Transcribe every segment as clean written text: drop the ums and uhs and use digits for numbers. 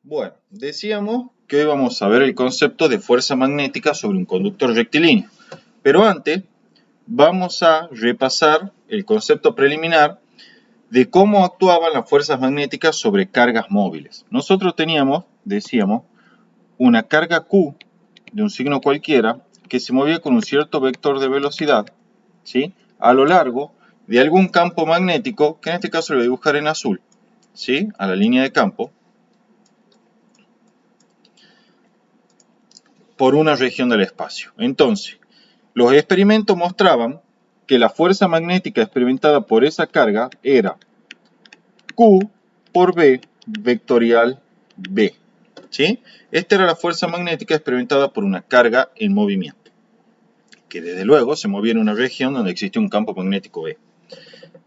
Bueno, decíamos que hoy vamos a ver el concepto de fuerza magnética sobre un conductor rectilíneo. Pero antes vamos a repasar el concepto preliminar de cómo actuaban las fuerzas magnéticas sobre cargas móviles. Nosotros teníamos, decíamos, una carga Q de un signo cualquiera que se movía con un cierto vector de velocidad, ¿sí?, a lo largo de algún campo magnético, que en este caso lo voy a dibujar en azul, ¿sí?, a la línea de campo, por una región del espacio. Entonces, los experimentos mostraban que la fuerza magnética experimentada por esa carga era Q por B vectorial B. ¿Sí? Esta era la fuerza magnética experimentada por una carga en movimiento, que desde luego se movía en una región donde existía un campo magnético B.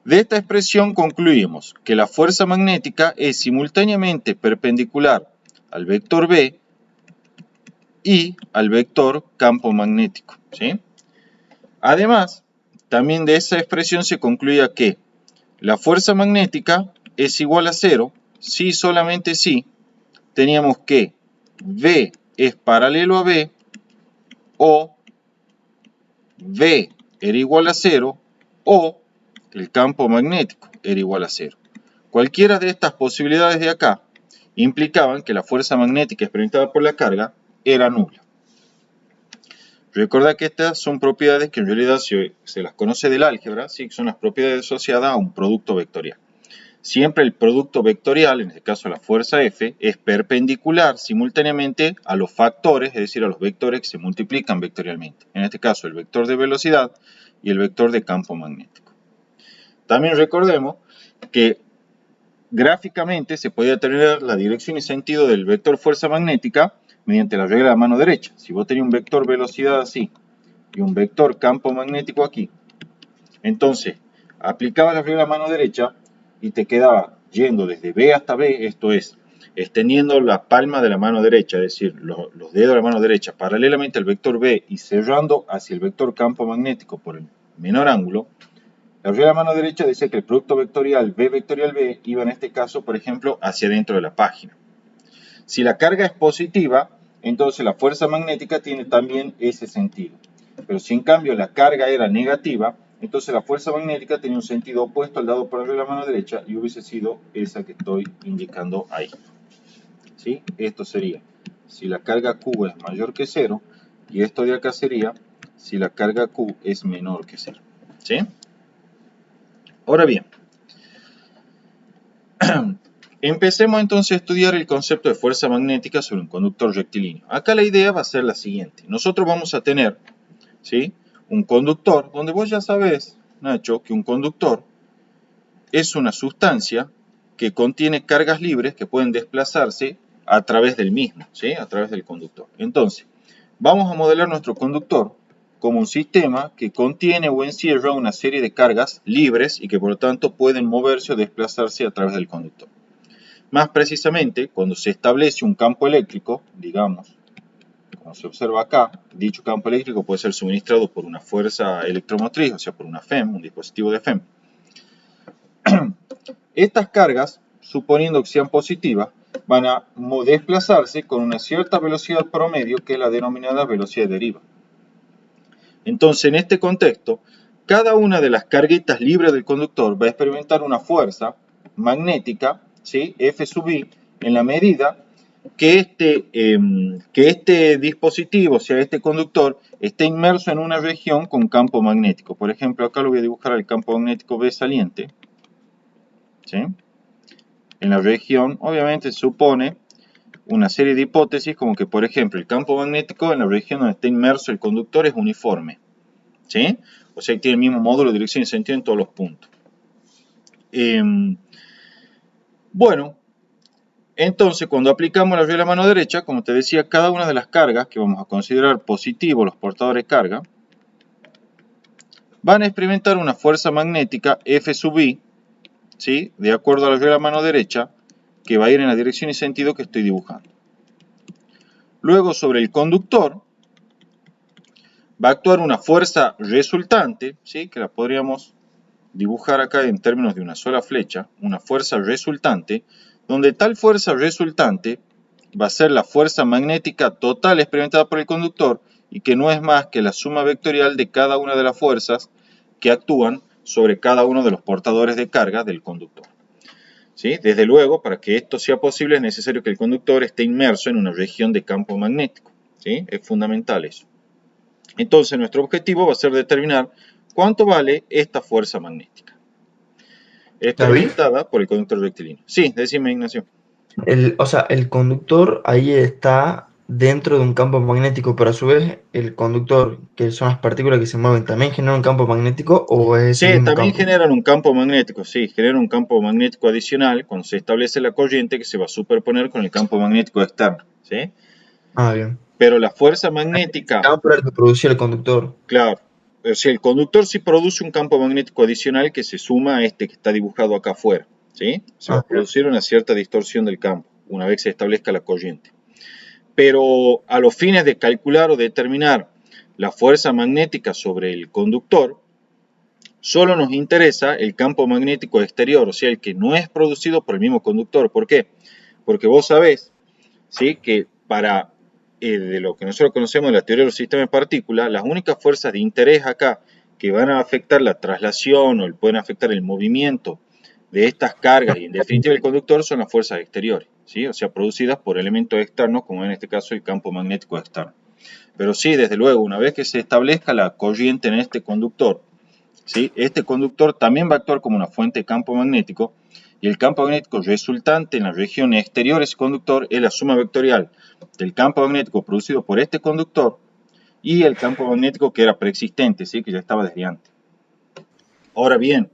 De esta expresión concluimos que la fuerza magnética es simultáneamente perpendicular al vector B y al vector campo magnético, ¿sí? Además, también de esa expresión se concluía que la fuerza magnética es igual a cero si solamente si teníamos que V es paralelo a B o V era igual a cero o el campo magnético era igual a cero. Cualquiera de estas posibilidades de acá implicaban que la fuerza magnética experimentada por la carga era nula. Recuerda que estas son propiedades que en realidad se las conoce del álgebra, ¿sí?, que son las propiedades asociadas a un producto vectorial. Siempre el producto vectorial, en este caso la fuerza F, es perpendicular simultáneamente a los factores, es decir, a los vectores que se multiplican vectorialmente. En este caso el vector de velocidad y el vector de campo magnético. También recordemos que gráficamente se podía tener la dirección y sentido del vector fuerza magnética mediante la regla de la mano derecha. Si vos tenías un vector velocidad así y un vector campo magnético aquí, entonces aplicabas la regla de la mano derecha y te quedaba yendo desde B hasta B, esto es, extendiendo la palma de la mano derecha, es decir, los dedos de la mano derecha paralelamente al vector B y cerrando hacia el vector campo magnético por el menor ángulo. La regla de la mano derecha decía que el producto vectorial B iba en este caso, por ejemplo, hacia dentro de la página. Si la carga es positiva, entonces la fuerza magnética tiene también ese sentido. Pero si en cambio la carga era negativa, entonces la fuerza magnética tenía un sentido opuesto al dado por la regla de la mano derecha y hubiese sido esa que estoy indicando ahí. ¿Sí? Esto sería si la carga Q es mayor que 0 y esto de acá sería si la carga Q es menor que 0. ¿Sí? Ahora bien, empecemos entonces a estudiar el concepto de fuerza magnética sobre un conductor rectilíneo. Acá la idea va a ser la siguiente. Nosotros vamos a tener, ¿sí?, un conductor, donde vos ya sabés, Nacho, que un conductor es una sustancia que contiene cargas libres que pueden desplazarse a través del mismo, ¿sí?, a través del conductor. Entonces, vamos a modelar nuestro conductor como un sistema que contiene o encierra una serie de cargas libres y que por lo tanto pueden moverse o desplazarse a través del conductor. Más precisamente, cuando se establece un campo eléctrico, digamos, como se observa acá, dicho campo eléctrico puede ser suministrado por una fuerza electromotriz, o sea, por una FEM, un dispositivo de FEM. Estas cargas, suponiendo que sean positivas, van a desplazarse con una cierta velocidad promedio, que es la denominada velocidad de deriva. Entonces, en este contexto, cada una de las carguitas libres del conductor va a experimentar una fuerza magnética, ¿sí?, F sub I, en la medida que este dispositivo, o sea, este conductor, esté inmerso en una región con campo magnético. Por ejemplo, acá lo voy a dibujar al campo magnético B saliente. ¿Sí? En la región, obviamente, se supone una serie de hipótesis, como que, por ejemplo, el campo magnético en la región donde está inmerso el conductor es uniforme. ¿Sí? O sea, que tiene el mismo módulo de dirección y sentido en todos los puntos. Bueno, entonces, cuando aplicamos la regla de la mano derecha, como te decía, cada una de las cargas que vamos a considerar positivos, los portadores de carga, van a experimentar una fuerza magnética F sub I, ¿sí?, de acuerdo a la regla de la mano derecha, que va a ir en la dirección y sentido que estoy dibujando. Luego, sobre el conductor, va a actuar una fuerza resultante, ¿sí?, que la podríamos dibujar acá en términos de una sola flecha, una fuerza resultante, donde tal fuerza resultante va a ser la fuerza magnética total experimentada por el conductor y que no es más que la suma vectorial de cada una de las fuerzas que actúan sobre cada uno de los portadores de carga del conductor. ¿Sí? Desde luego, para que esto sea posible es necesario que el conductor esté inmerso en una región de campo magnético. ¿Sí? Es fundamental eso. Entonces, nuestro objetivo va a ser determinar cuánto vale esta fuerza magnética David, experimentada por el conductor rectilíneo. Sí, decime, Ignacio. o sea, el conductor ahí está dentro de un campo magnético, pero a su vez el conductor, que son las partículas que se mueven, ¿también genera un campo magnético o es ese Sí, mismo también campo? generan un campo magnético, sí, generan un campo magnético adicional cuando se establece la corriente que se va a superponer con el campo magnético externo, ¿sí? Ah, bien. Pero la fuerza Ese magnética, campo era el que producía el conductor. claro, o sea, el conductor sí produce un campo magnético adicional que se suma a este que está dibujado acá afuera, ¿sí? Se va Ah, a bien. producir una cierta distorsión del campo una vez que se establezca la corriente. Pero a los fines de calcular o determinar la fuerza magnética sobre el conductor, solo nos interesa el campo magnético exterior, o sea, el que no es producido por el mismo conductor. ¿Por qué? Porque vos sabés, ¿sí?, que para de lo que nosotros conocemos de la teoría de los sistemas de partículas, las únicas fuerzas de interés acá que van a afectar la traslación o pueden afectar el movimiento de estas cargas y en definitiva el conductor son las fuerzas exteriores, ¿sí? O sea, producidas por elementos externos, como en este caso el campo magnético externo. Pero sí, desde luego, una vez que se establezca la corriente en este conductor, ¿sí?, este conductor también va a actuar como una fuente de campo magnético y el campo magnético resultante en la región exterior de ese conductor es la suma vectorial del campo magnético producido por este conductor y el campo magnético que era preexistente, ¿sí?, que ya estaba desde antes. Ahora bien,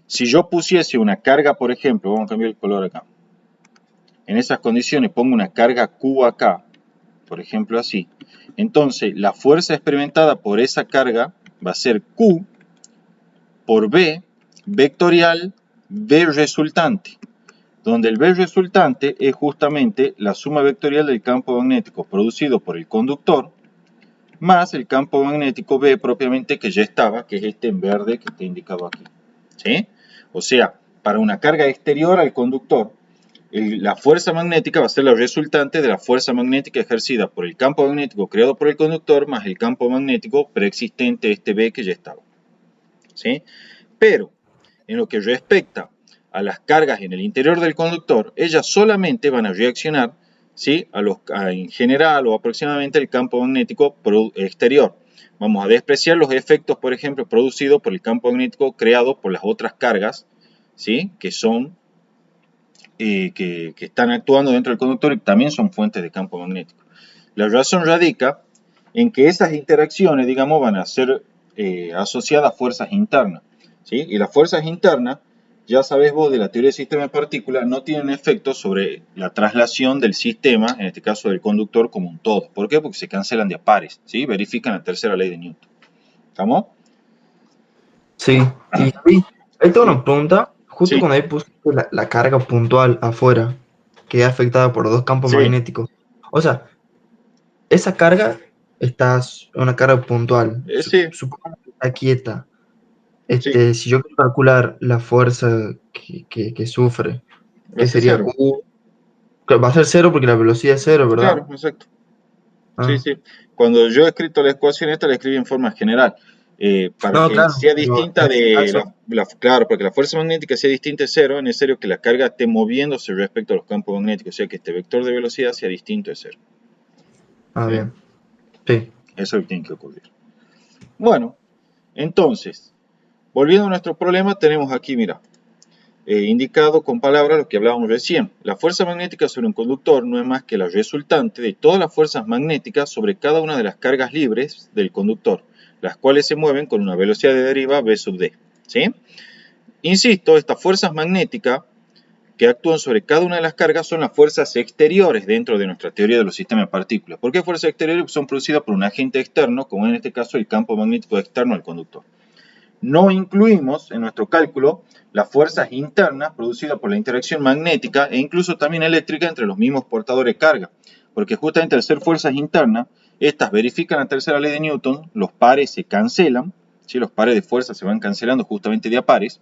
si yo pusiese una carga, por ejemplo, vamos a cambiar el color acá, en esas condiciones pongo una carga Q acá, por ejemplo así, entonces la fuerza experimentada por esa carga va a ser Q por B vectorial B resultante, donde el B resultante es justamente la suma vectorial del campo magnético producido por el conductor más el campo magnético B propiamente que ya estaba, que es este en verde que está indicado aquí. ¿Sí? O sea, para una carga exterior al conductor, la fuerza magnética va a ser la resultante de la fuerza magnética ejercida por el campo magnético creado por el conductor más el campo magnético preexistente, este B que ya estaba. ¿Sí? Pero, en lo que respecta a las cargas en el interior del conductor, ellas solamente van a reaccionar, ¿sí?, en general o aproximadamente el campo magnético exterior. Vamos a despreciar los efectos, por ejemplo, producidos por el campo magnético creado por las otras cargas, ¿sí?, que están actuando dentro del conductor y también son fuentes de campo magnético. La razón radica en que esas interacciones, digamos, van a ser asociadas a fuerzas internas, ¿sí? Y las fuerzas internas, ya sabés vos de la teoría del sistema de partículas, no tienen efecto sobre la traslación del sistema, en este caso del conductor, como un todo. ¿Por qué? Porque se cancelan de a pares, ¿sí? Verifican la tercera ley de Newton. ¿Estamos? Sí, y sí, ahí tengo Sí, una pregunta. Justo sí, cuando ahí puse la carga puntual afuera, que es afectada por los dos campos sí, magnéticos. O sea, esa carga está una carga puntual. sí, Supongo que está quieta. sí, Si yo quiero calcular la fuerza que sufre, va a ¿qué ser sería cero. Q? Que va a ser cero porque la velocidad es cero, Claro, ¿verdad? exacto. Sí, Ah. sí. Cuando yo he escrito la ecuación esta, la escribí en forma general. Para No, que claro, sea pero distinta en ese de caso. claro, para que la fuerza magnética sea distinta de cero, es necesario que la carga esté moviéndose respecto a los campos magnéticos, o sea que este vector de velocidad sea distinto de cero. Ah, ¿Sí? bien. Sí. Eso es lo que tiene que ocurrir. Bueno, entonces, volviendo a nuestro problema, tenemos aquí, mira, indicado con palabras lo que hablábamos recién. La fuerza magnética sobre un conductor no es más que la resultante de todas las fuerzas magnéticas sobre cada una de las cargas libres del conductor, las cuales se mueven con una velocidad de deriva v sub d. ¿Sí? Insisto, estas fuerzas magnéticas que actúan sobre cada una de las cargas son las fuerzas exteriores dentro de nuestra teoría de los sistemas de partículas. ¿Por qué fuerzas exteriores? Son producidas por un agente externo, como en este caso el campo magnético externo al conductor. No incluimos en nuestro cálculo las fuerzas internas producidas por la interacción magnética e incluso también eléctrica entre los mismos portadores de carga, porque justamente al ser fuerzas internas, estas verifican la tercera ley de Newton, los pares se cancelan, ¿sí? Los pares de fuerza se van cancelando justamente de a pares,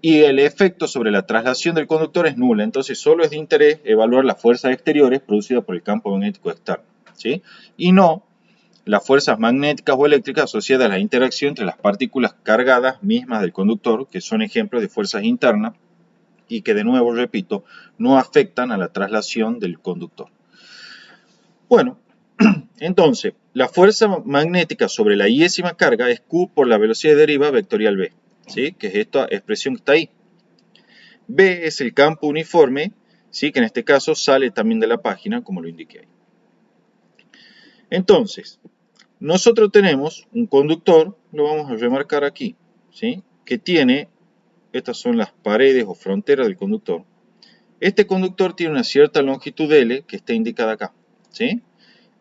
y el efecto sobre la traslación del conductor es nula. Entonces solo es de interés evaluar las fuerzas exteriores producidas por el campo magnético externo, ¿sí? Y no las fuerzas magnéticas o eléctricas asociadas a la interacción entre las partículas cargadas mismas del conductor, que son ejemplos de fuerzas internas y que, de nuevo, repito, no afectan a la traslación del conductor. Bueno, entonces, la fuerza magnética sobre la iésima carga es Q por la velocidad de deriva vectorial B, ¿sí? Que es esta expresión que está ahí. B es el campo uniforme, ¿sí? Que en este caso sale también de la página, como lo indiqué ahí. Entonces, nosotros tenemos un conductor, lo vamos a remarcar aquí, ¿sí? Que tiene, estas son las paredes o fronteras del conductor. Este conductor tiene una cierta longitud L que está indicada acá, ¿sí?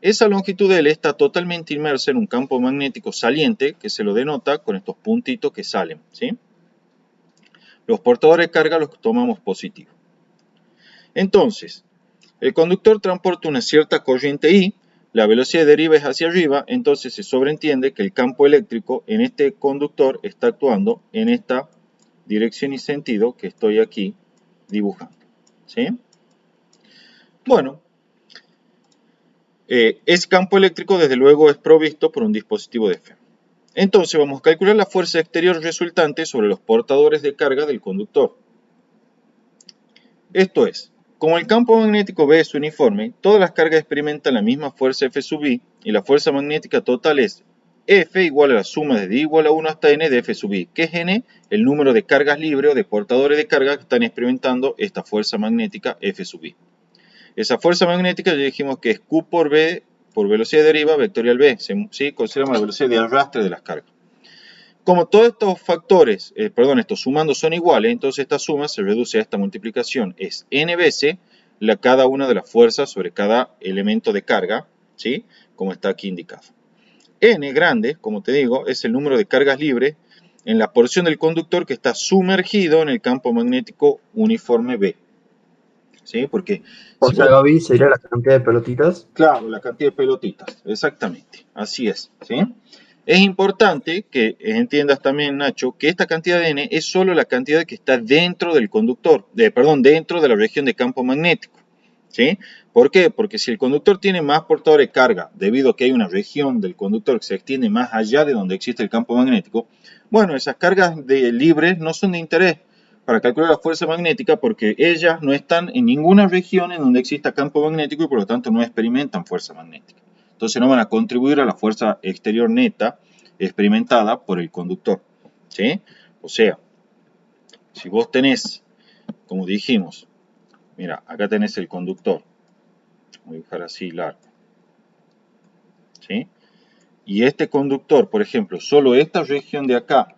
Esa longitud L está totalmente inmersa en un campo magnético saliente que se lo denota con estos puntitos que salen, ¿sí? Los portadores de carga los tomamos positivos. Entonces, el conductor transporta una cierta corriente I, la velocidad de deriva es hacia arriba, entonces se sobreentiende que el campo eléctrico en este conductor está actuando en esta dirección y sentido que estoy aquí dibujando, ¿sí? Bueno, ese campo eléctrico desde luego es provisto por un dispositivo de F. Entonces vamos a calcular la fuerza exterior resultante sobre los portadores de carga del conductor. Esto es, como el campo magnético B es uniforme, todas las cargas experimentan la misma fuerza F sub I y la fuerza magnética total es F igual a la suma desde I igual a 1 hasta N de F sub I, que es N el número de cargas libres o de portadores de carga que están experimentando esta fuerza magnética F sub I. Esa fuerza magnética ya dijimos que es Q por B por velocidad de deriva vectorial B, ¿sí? Consideramos la velocidad de arrastre de las cargas. Como todos estos factores, estos sumandos son iguales, entonces esta suma se reduce a esta multiplicación. Es n veces cada una de las fuerzas sobre cada elemento de carga, ¿sí? Como está aquí indicado. N grande, como te digo, es el número de cargas libres en la porción del conductor que está sumergido en el campo magnético uniforme B. ¿Sí? Porque O sea, Gaby, sería la cantidad de pelotitas. claro, la cantidad de pelotitas, exactamente, así es, ¿sí? Es importante que entiendas también, Nacho, que esta cantidad de N es solo la cantidad que está dentro del conductor, dentro de la región de campo magnético, ¿sí? ¿Por qué? Porque si el conductor tiene más portadores de carga, debido a que hay una región del conductor que se extiende más allá de donde existe el campo magnético, bueno, esas cargas libres no son de interés para calcular la fuerza magnética porque ellas no están en ninguna región en donde exista campo magnético y por lo tanto no experimentan fuerza magnética. Entonces no van a contribuir a la fuerza exterior neta experimentada por el conductor, ¿sí? O sea, si vos tenés, como dijimos, mira, acá tenés el conductor, voy a dibujar así largo, ¿sí? Y este conductor, por ejemplo, solo esta región de acá,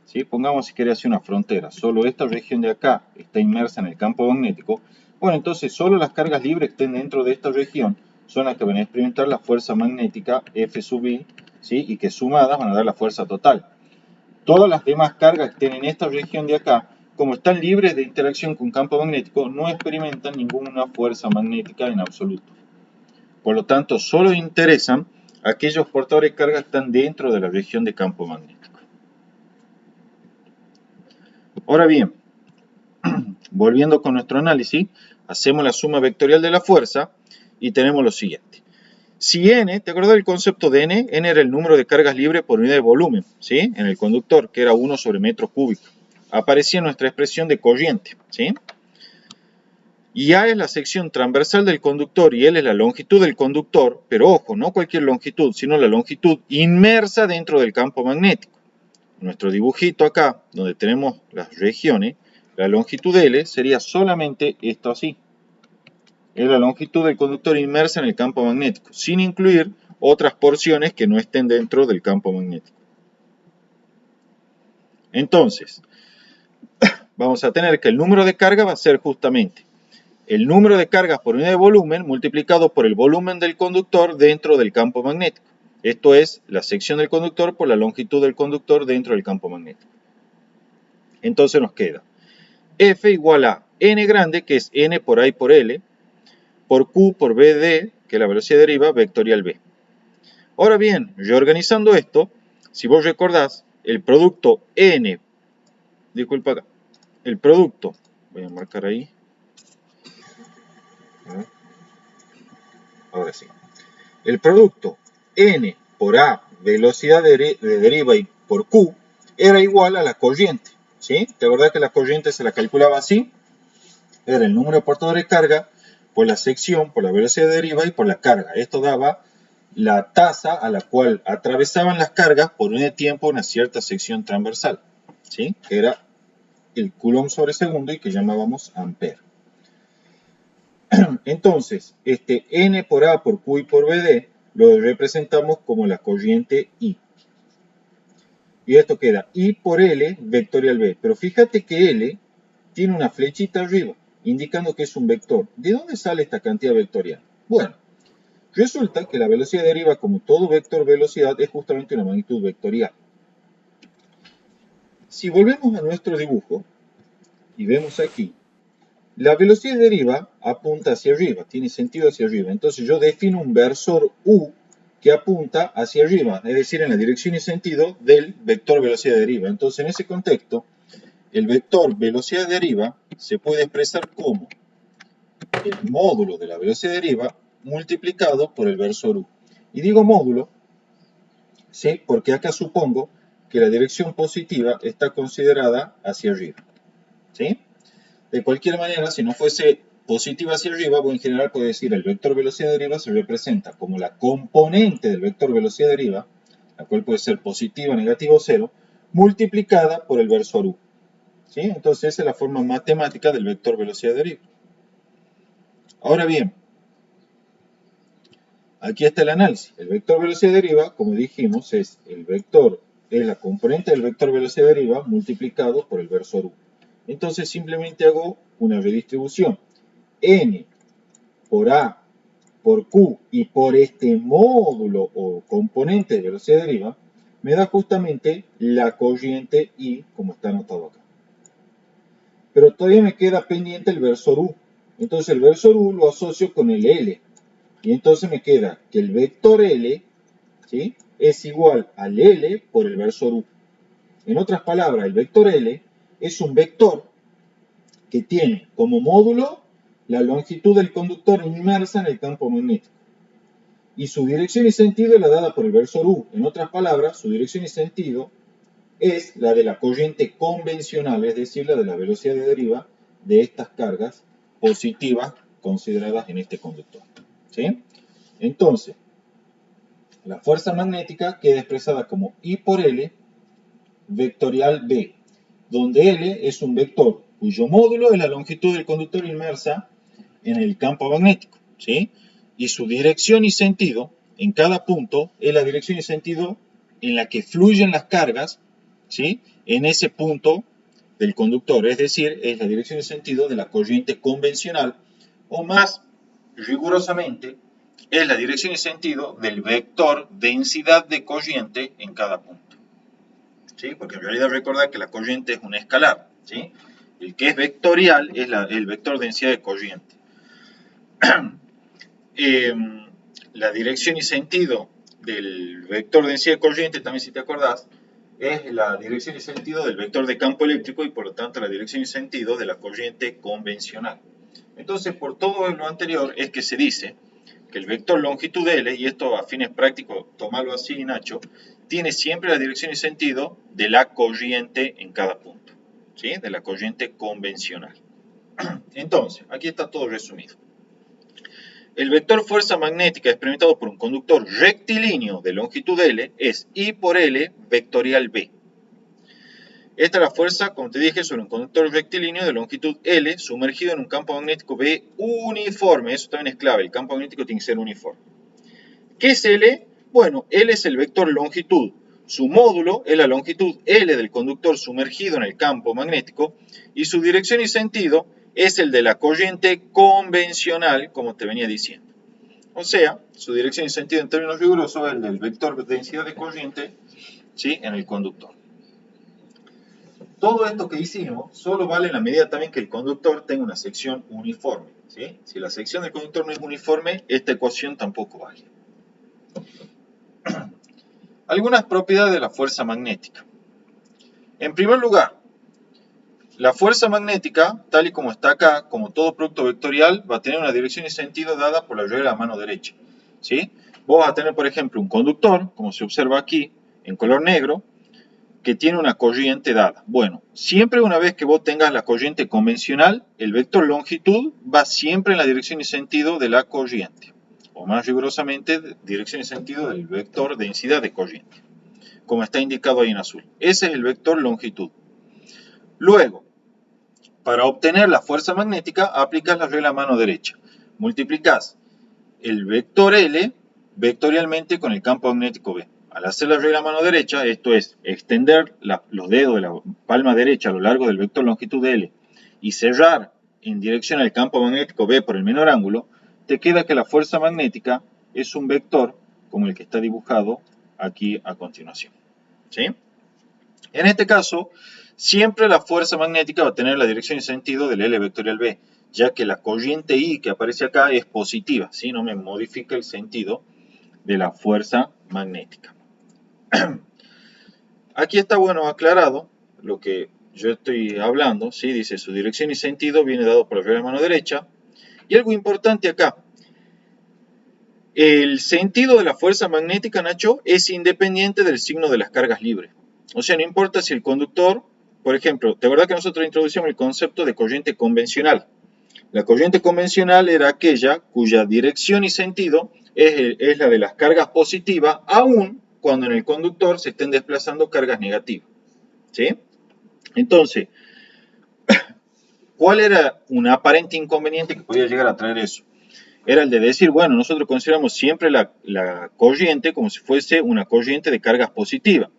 ¿sí? Pongamos si querés hacer una frontera, solo esta región de acá está inmersa en el campo magnético, bueno, entonces solo las cargas libres que estén dentro de esta región son las que van a experimentar la fuerza magnética F sub I, ¿sí? Y que sumadas van a dar la fuerza total. Todas las demás cargas que estén en esta región de acá, como están libres de interacción con campo magnético, no experimentan ninguna fuerza magnética en absoluto. Por lo tanto, solo interesan aquellos portadores de carga que están dentro de la región de campo magnético. Ahora bien, volviendo con nuestro análisis, hacemos la suma vectorial de la fuerza y tenemos lo siguiente. Si n, ¿te acuerdas del concepto de n? N era el número de cargas libres por unidad de volumen, ¿sí? En el conductor, que era 1 sobre metro cúbico. Aparecía nuestra expresión de corriente, ¿sí? Y A es la sección transversal del conductor y L es la longitud del conductor, pero ojo, no cualquier longitud, sino la longitud inmersa dentro del campo magnético. Nuestro dibujito acá, donde tenemos las regiones, la longitud L sería solamente esto así. Es la longitud del conductor inmersa en el campo magnético, sin incluir otras porciones que no estén dentro del campo magnético. Entonces, vamos a tener que el número de carga va a ser justamente el número de cargas por unidad de volumen multiplicado por el volumen del conductor dentro del campo magnético. Esto es la sección del conductor por la longitud del conductor dentro del campo magnético. Entonces nos queda F igual a N grande, que es N por I por L, por Q por BD, que es la velocidad de deriva vectorial B. Ahora bien, reorganizando esto, si vos recordás, el producto N, disculpa acá, el producto, voy a marcar ahí, ahora sí, el producto n por a, velocidad de deriva y por q, era igual a la corriente, ¿sí? De verdad que la corriente se la calculaba así, era el número de portadores de carga por la sección, por la velocidad de deriva y por la carga. Esto daba la tasa a la cual atravesaban las cargas por un tiempo una cierta sección transversal, ¿sí? Que era el coulomb sobre segundo y que llamábamos ampere. Entonces, este n por a por q y por bd lo representamos como la corriente I. Y esto queda I por L vectorial B. Pero fíjate que L tiene una flechita arriba, indicando que es un vector. ¿De dónde sale esta cantidad vectorial? Bueno, resulta que la velocidad de deriva, como todo vector velocidad, es justamente una magnitud vectorial. Si volvemos a nuestro dibujo y vemos aquí, la velocidad de deriva apunta hacia arriba, tiene sentido hacia arriba. Entonces yo defino un versor U que apunta hacia arriba, es decir, en la dirección y sentido del vector velocidad de deriva. Entonces en ese contexto, el vector velocidad de deriva se puede expresar como el módulo de la velocidad de deriva multiplicado por el versor U. Y digo módulo, ¿sí? Porque acá supongo que la dirección positiva está considerada hacia arriba, ¿sí? De cualquier manera, si no fuese positiva hacia arriba, en general puedo decir el vector velocidad de deriva se representa como la componente del vector velocidad de deriva, la cual puede ser positiva, negativa o cero, multiplicada por el versor U. ¿Sí? Entonces esa es la forma matemática del vector velocidad de deriva. Ahora bien, aquí está el análisis. El vector velocidad de deriva, como dijimos, es la componente del vector velocidad de deriva multiplicado por el versor U. Entonces simplemente hago una redistribución. N por A por Q y por este módulo o componente de velocidad de deriva, me da justamente la corriente I, como está anotado acá. Pero todavía me queda pendiente el versor U. Entonces el versor U lo asocio con el L. Y entonces me queda que el vector L, ¿sí?, es igual al L por el versor U. En otras palabras, el vector L es un vector que tiene como módulo la longitud del conductor inmersa en el campo magnético. Y su dirección y sentido es la dada por el versor U. En otras palabras, su dirección y sentido es la de la corriente convencional, es decir, la de la velocidad de deriva de estas cargas positivas consideradas en este conductor. ¿Sí? Entonces, la fuerza magnética queda expresada como I por L vectorial B, donde L es un vector cuyo módulo es la longitud del conductor inmersa en el campo magnético, ¿sí? Y su dirección y sentido en cada punto es la dirección y sentido en la que fluyen las cargas, ¿sí?, en ese punto del conductor, es decir, es la dirección y sentido de la corriente convencional, o más rigurosamente, es la dirección y sentido del vector densidad de corriente en cada punto, ¿sí? Porque en realidad recordad que la corriente es un escalar, ¿sí? El que es vectorial es el vector densidad de corriente. La dirección y sentido del vector densidad de corriente, también si te acordás, es la dirección y sentido del vector de campo eléctrico y por lo tanto la dirección y sentido de la corriente convencional. Entonces, por todo lo anterior es que se dice que el vector longitud L, y esto a fines prácticos, tomarlo así, Nacho, tiene siempre la dirección y sentido de la corriente en cada punto, ¿sí?, de la corriente convencional. Entonces, aquí está todo resumido. El vector fuerza magnética experimentado por un conductor rectilíneo de longitud L es I por L vectorial B. Esta es la fuerza, como te dije, sobre un conductor rectilíneo de longitud L sumergido en un campo magnético B uniforme. Eso también es clave, el campo magnético tiene que ser uniforme. ¿Qué es L? Bueno, L es el vector longitud. Su módulo es la longitud L del conductor sumergido en el campo magnético y su dirección y sentido es el de la corriente convencional, como te venía diciendo. O sea, su dirección y sentido en términos rigurosos es el del vector de densidad de corriente, ¿sí?, en el conductor. Todo esto que hicimos solo vale en la medida también que el conductor tenga una sección uniforme, ¿sí? Si la sección del conductor no es uniforme, esta ecuación tampoco vale. Algunas propiedades de la fuerza magnética. En primer lugar, la fuerza magnética, tal y como está acá, como todo producto vectorial, va a tener una dirección y sentido dada por la regla de la mano derecha, ¿sí? Vos vas a tener, por ejemplo, un conductor, como se observa aquí, en color negro, que tiene una corriente dada. Bueno, siempre una vez que vos tengas la corriente convencional, el vector longitud va siempre en la dirección y sentido de la corriente, o más rigurosamente, dirección y sentido del vector densidad de corriente, como está indicado ahí en azul. Ese es el vector longitud. Luego, para obtener la fuerza magnética, aplicas la regla mano derecha. Multiplicas el vector L vectorialmente con el campo magnético B. Al hacer la regla mano derecha, esto es, extender los dedos de la palma derecha a lo largo del vector longitud L y cerrar en dirección al campo magnético B por el menor ángulo, te queda que la fuerza magnética es un vector como el que está dibujado aquí a continuación. ¿Sí? En este caso, siempre la fuerza magnética va a tener la dirección y sentido del L vectorial B, ya que la corriente I que aparece acá es positiva, ¿sí? No me modifica el sentido de la fuerza magnética. Aquí está bueno aclarado lo que yo estoy hablando, ¿sí? Dice su dirección y sentido viene dado por la regla de mano derecha. Y algo importante acá, el sentido de la fuerza magnética, Nacho, es independiente del signo de las cargas libres. O sea, no importa si el conductor, por ejemplo, de verdad que nosotros introducimos el concepto de corriente convencional. La corriente convencional era aquella cuya dirección y sentido es la de las cargas positivas, aun cuando en el conductor se estén desplazando cargas negativas. ¿Sí? Entonces, ¿cuál era un aparente inconveniente que podía llegar a traer eso? Era el de decir, bueno, nosotros consideramos siempre la corriente como si fuese una corriente de cargas positivas.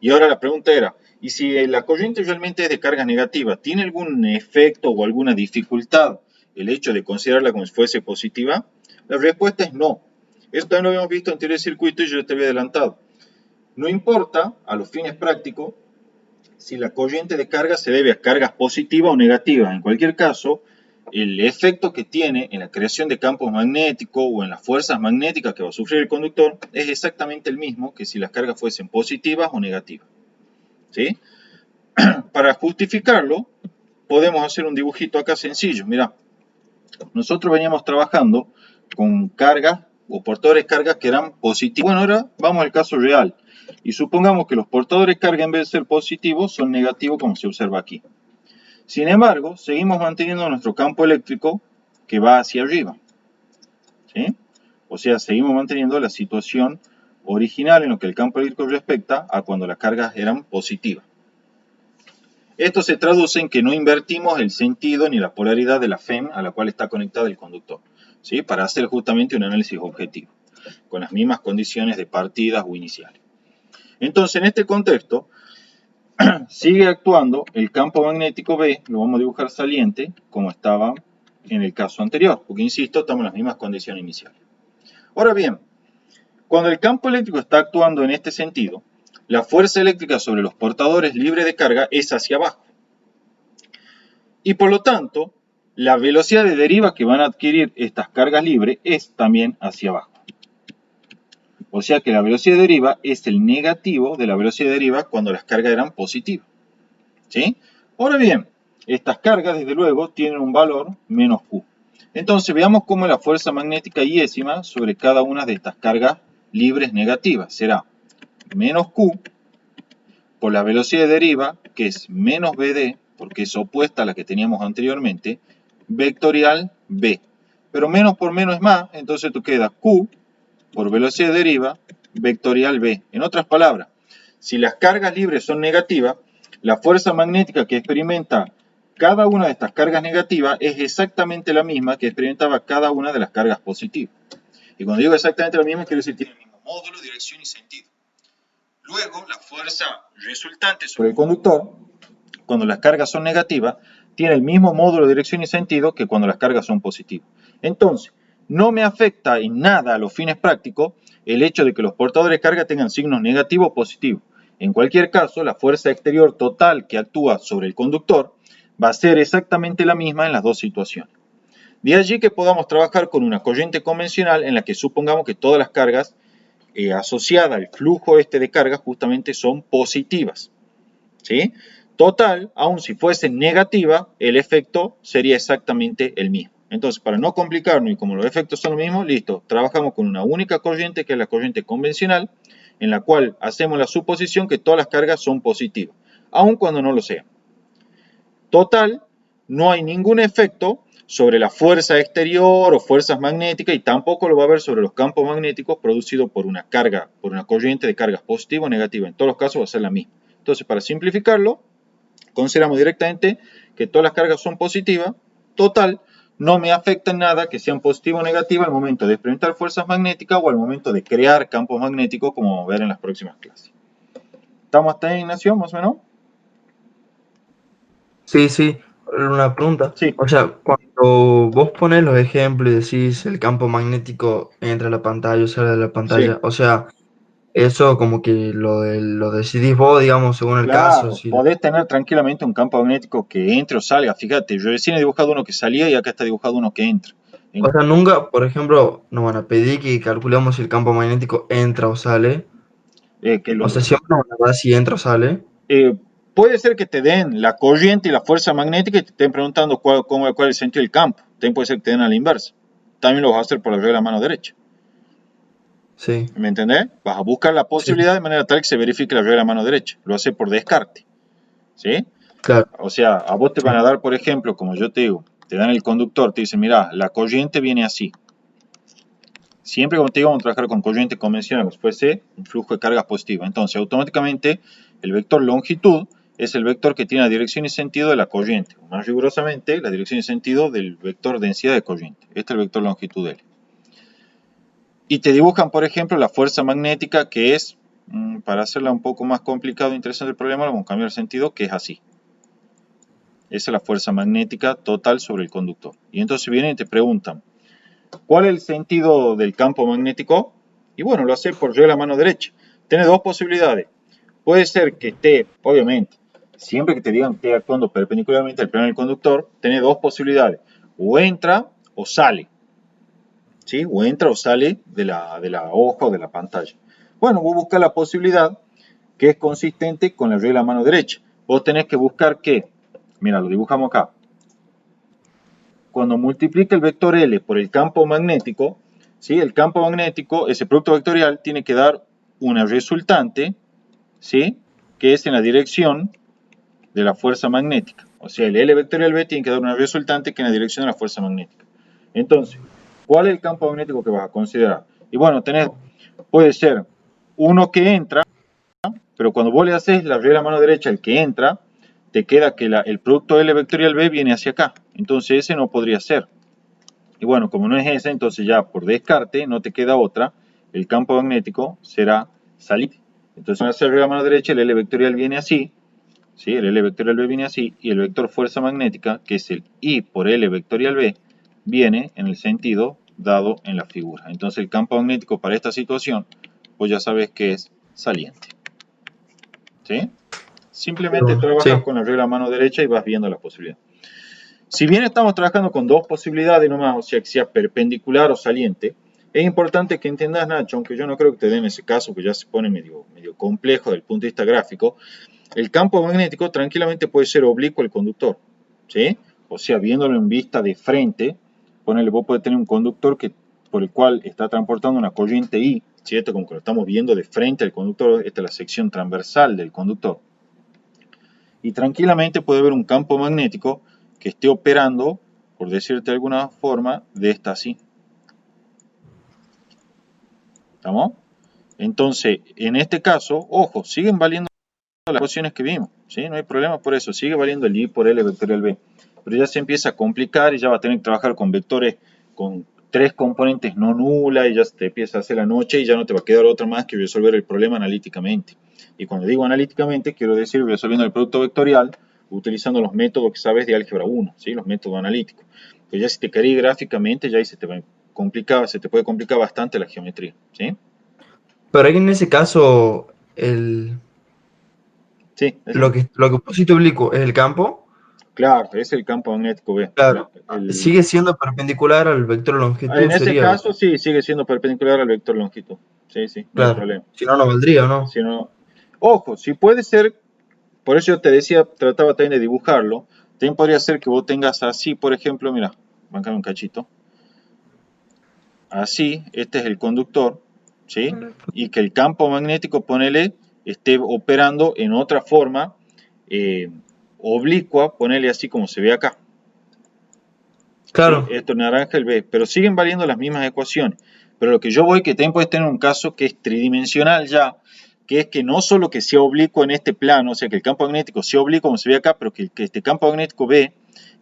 Y ahora la pregunta era, ¿y si la corriente realmente es de cargas negativas, tiene algún efecto o alguna dificultad el hecho de considerarla como si fuese positiva? La respuesta es no. Esto también lo habíamos visto en teoría de circuito y yo te había adelantado. No importa, a los fines prácticos, si la corriente de carga se debe a cargas positivas o negativas. En cualquier caso, el efecto que tiene en la creación de campos magnéticos o en las fuerzas magnéticas que va a sufrir el conductor es exactamente el mismo que si las cargas fuesen positivas o negativas. ¿Sí? Para justificarlo, podemos hacer un dibujito acá sencillo. Mirá, nosotros veníamos trabajando con cargas o portadores de carga que eran positivos. Bueno, ahora vamos al caso real. Y supongamos que los portadores de carga, en vez de ser positivos, son negativos, como se observa aquí. Sin embargo, seguimos manteniendo nuestro campo eléctrico que va hacia arriba. ¿Sí? O sea, seguimos manteniendo la situación original en lo que el campo eléctrico respecta a cuando las cargas eran positivas. Esto se traduce en que no invertimos el sentido ni la polaridad de la FEM a la cual está conectada el conductor, ¿sí? Para hacer justamente un análisis objetivo, con las mismas condiciones de partidas o iniciales. Entonces, en este contexto, sigue actuando el campo magnético B, lo vamos a dibujar saliente, como estaba en el caso anterior, porque insisto, estamos en las mismas condiciones iniciales. Ahora bien, cuando el campo eléctrico está actuando en este sentido, la fuerza eléctrica sobre los portadores libres de carga es hacia abajo. Y por lo tanto, la velocidad de deriva que van a adquirir estas cargas libres es también hacia abajo. O sea que la velocidad de deriva es el negativo de la velocidad de deriva cuando las cargas eran positivas. ¿Sí? Ahora bien, estas cargas, desde luego, tienen un valor menos Q. Entonces, veamos cómo la fuerza magnética iésima sobre cada una de estas cargas libres negativas será menos Q por la velocidad de deriva, que es menos BD, porque es opuesta a la que teníamos anteriormente, vectorial B. Pero menos por menos es más, entonces tú queda Q por velocidad de deriva, vectorial B. En otras palabras, si las cargas libres son negativas, la fuerza magnética que experimenta cada una de estas cargas negativas es exactamente la misma que experimentaba cada una de las cargas positivas. Y cuando digo exactamente la misma, quiero decir que tiene el mismo módulo, dirección y sentido. Luego, la fuerza resultante sobre el conductor, cuando las cargas son negativas, tiene el mismo módulo, dirección y sentido que cuando las cargas son positivas. Entonces, no me afecta en nada a los fines prácticos el hecho de que los portadores de carga tengan signos negativos o positivos. En cualquier caso, la fuerza exterior total que actúa sobre el conductor va a ser exactamente la misma en las dos situaciones. De allí que podamos trabajar con una corriente convencional en la que supongamos que todas las cargas asociadas al flujo de carga justamente son positivas. ¿Sí? Total, aun si fuese negativa, el efecto sería exactamente el mismo. Entonces, para no complicarnos y como los efectos son los mismos, listo, trabajamos con una única corriente, que es la corriente convencional, en la cual hacemos la suposición que todas las cargas son positivas, aun cuando no lo sean. Total, no hay ningún efecto sobre la fuerza exterior o fuerzas magnéticas y tampoco lo va a haber sobre los campos magnéticos producidos por una carga, por una corriente de cargas positiva o negativa. En todos los casos va a ser la misma. Entonces, para simplificarlo, consideramos directamente que todas las cargas son positivas. Total, no me afecta en nada que sean positivas o negativas al momento de experimentar fuerzas magnéticas o al momento de crear campos magnéticos, como vamos a ver en las próximas clases. ¿Estamos hasta ahí, Ignacio, más o menos? Sí, una pregunta. Sí. O sea, cuando vos pones los ejemplos y decís el campo magnético entra a la pantalla o sale de la pantalla, Sí. o sea, eso como que lo decidís vos, digamos, según el caso. Claro, Si podés tener tranquilamente un campo magnético que entre o salga. Fíjate, yo recién he dibujado uno que salía y acá está dibujado uno que entra. O sea, nunca, por ejemplo, nos van a pedir que calculemos si el campo magnético entra o sale. Que O sea, siempre nos van a dar si entra o sale. eh, puede ser que te den la corriente y la fuerza magnética y te estén preguntando cuál es el sentido del campo. También puede ser que te den a la inversa. También lo vas a hacer por la regla de la mano derecha. Sí, ¿Me entendés? Vas a buscar la sí, posibilidad de manera tal que se verifique la regla de la mano derecha. Lo haces por descarte. ¿Sí? claro, O sea, a vos te sí, van a dar, por ejemplo, como yo te digo, te dan el conductor, te dicen, mira, la corriente viene así. Siempre, como te digo, vamos a trabajar con corriente convencional, como si fuese un flujo de cargas positiva. Entonces, automáticamente, el vector longitud es el vector que tiene la dirección y sentido de la corriente. O más rigurosamente, la dirección y sentido del vector densidad de corriente. Este es el vector longitud L. Y te dibujan, por ejemplo, la fuerza magnética, que es, para hacerla un poco más complicado e interesante el problema, vamos a cambiar el sentido, que es así. Esa es la fuerza magnética total sobre el conductor. Y entonces vienen y te preguntan, ¿cuál es el sentido del campo magnético? Y bueno, lo hace por regla a mano derecha. Tiene dos posibilidades. Puede ser que esté, obviamente, siempre que te digan que esté actuando perpendicularmente al plano del conductor, tiene dos posibilidades. O entra o sale. ¿Sí? O entra o sale de la hoja o de la pantalla. Bueno, vos buscas la posibilidad que es consistente con la regla a mano derecha. Vos tenés que buscar que, mira, lo dibujamos acá. Cuando multiplica el vector L por el campo magnético, ¿sí? El campo magnético, ese producto vectorial, tiene que dar una resultante, ¿sí? Que es en la dirección de la fuerza magnética. O sea, el L vectorial B tiene que dar una resultante que es en la dirección de la fuerza magnética. Entonces, ¿cuál es el campo magnético que vas a considerar? Y bueno, puede ser uno que entra, pero cuando vos le haces la regla a mano derecha, el que entra, te queda que el producto L vectorial B viene hacia acá. Entonces ese no podría ser. Y bueno, como no es ese, entonces ya por descarte no te queda otra. El campo magnético será salir. Entonces, al hacer la mano derecha, el L vectorial viene así. ¿Sí? El L vectorial B viene así. Y el vector fuerza magnética, que es el I por L vectorial B, viene en el sentido dado en la figura. Entonces, el campo magnético para esta situación, pues ya sabes que es saliente. ¿Sí? Simplemente sí, trabajas con la regla a mano derecha y vas viendo las posibilidades. Si bien estamos trabajando con dos posibilidades nomás, o sea, que sea perpendicular o saliente, es importante que entiendas, Nacho, aunque yo no creo que te den ese caso, que ya se pone medio complejo desde el punto de vista gráfico, el campo magnético tranquilamente puede ser oblicuo al conductor, ¿sí? O sea, viéndolo en vista de frente, ponele, vos podés tener un conductor por el cual está transportando una corriente I, ¿cierto? Como que lo estamos viendo de frente al conductor, esta es la sección transversal del conductor. Y tranquilamente puede haber un campo magnético que esté operando, por decirte de alguna forma, de esta así. ¿Estamos? Entonces, en este caso, ojo, siguen valiendo las ecuaciones que vimos, ¿sí? No hay problema por eso, sigue valiendo el I por L vectorial B. Pero ya se empieza a complicar y ya va a tener que trabajar con vectores con tres componentes no nulas y ya se te empieza a hacer la noche y ya no te va a quedar otra más que resolver el problema analíticamente. Y cuando digo analíticamente, quiero decir resolviendo el producto vectorial utilizando los métodos que sabes de álgebra 1, ¿sí? Los métodos analíticos. Pues ya si te querés gráficamente, ya ahí se te puede complicar bastante la geometría, ¿sí? pero ahí en ese caso, el, Sí, decime. lo que pusiste oblicuo es el campo, Claro, es el campo magnético B. claro, sigue siendo perpendicular al vector de En longitud, ese sería, caso, sí, sigue siendo perpendicular al vector longitud. Sí, sí, no hay claro, problema. si no, no valdría, ¿o no? Si no, ojo, si puede ser, por eso yo te decía, trataba también de dibujarlo. También podría ser que vos tengas así, por ejemplo, mira, bancame un cachito. Así, este es el conductor, ¿sí? Y que el campo magnético, ponele, esté operando en otra forma oblicua, ponele así como se ve acá. ¿Sí? Claro, Esto naranja, el B, pero siguen valiendo las mismas ecuaciones. Pero lo que yo voy que también puedes tener un caso que es tridimensional ya, que es que no solo que sea oblicuo en este plano, o sea que el campo magnético sea oblicuo como se ve acá, pero que este campo magnético B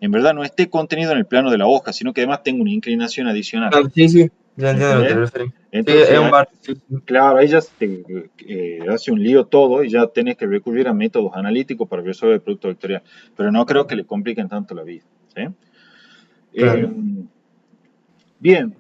en verdad no esté contenido en el plano de la hoja, sino que además tenga una inclinación adicional. claro, sí, sí, ya ¿Me entiendo a lo que te entendés? refieres. Sí, es Entonces, un bar. Sí, sí. claro, ahí ya se te hace un lío todo y ya tenés que recurrir a métodos analíticos para resolver el producto vectorial. Pero no creo que le compliquen tanto la vida. ¿Sí? Eh, Claro. Bien,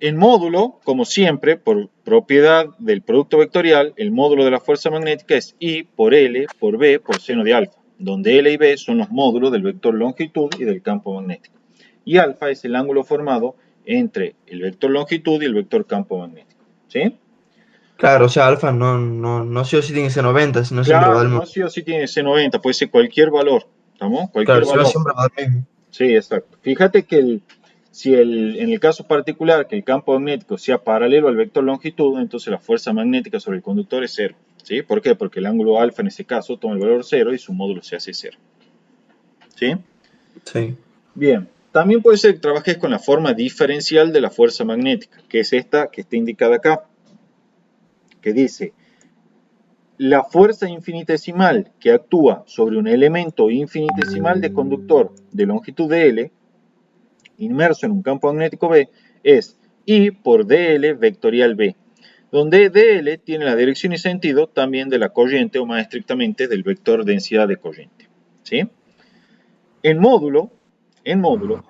en módulo, como siempre, por propiedad del producto vectorial, el módulo de la fuerza magnética es I por L por B por seno de alfa, donde L y B son los módulos del vector longitud y del campo magnético. Y alfa es el ángulo formado entre el vector longitud y el vector campo magnético. ¿Sí? Claro, o sea, alfa no sí o sí tiene que ser 90, sino siempre va a Claro, dar el no mismo. sí o sí tiene C90, puede ser cualquier valor. ¿Estamos? Cualquier Claro, si no valor. siempre va a dar el mismo. Sí, exacto. Fíjate que en el caso particular que el campo magnético sea paralelo al vector longitud, entonces la fuerza magnética sobre el conductor es cero. ¿Sí? ¿Por qué? Porque el ángulo alfa en ese caso toma el valor cero y su módulo se hace cero. ¿Sí? Sí. Bien. También puede ser que trabajes con la forma diferencial de la fuerza magnética, que es esta que está indicada acá, que dice la fuerza infinitesimal que actúa sobre un elemento infinitesimal de conductor de longitud de L inmerso en un campo magnético B es I por dl vectorial B, donde dl tiene la dirección y sentido también de la corriente o más estrictamente del vector densidad de corriente. ¿Sí? En módulo, en módulo,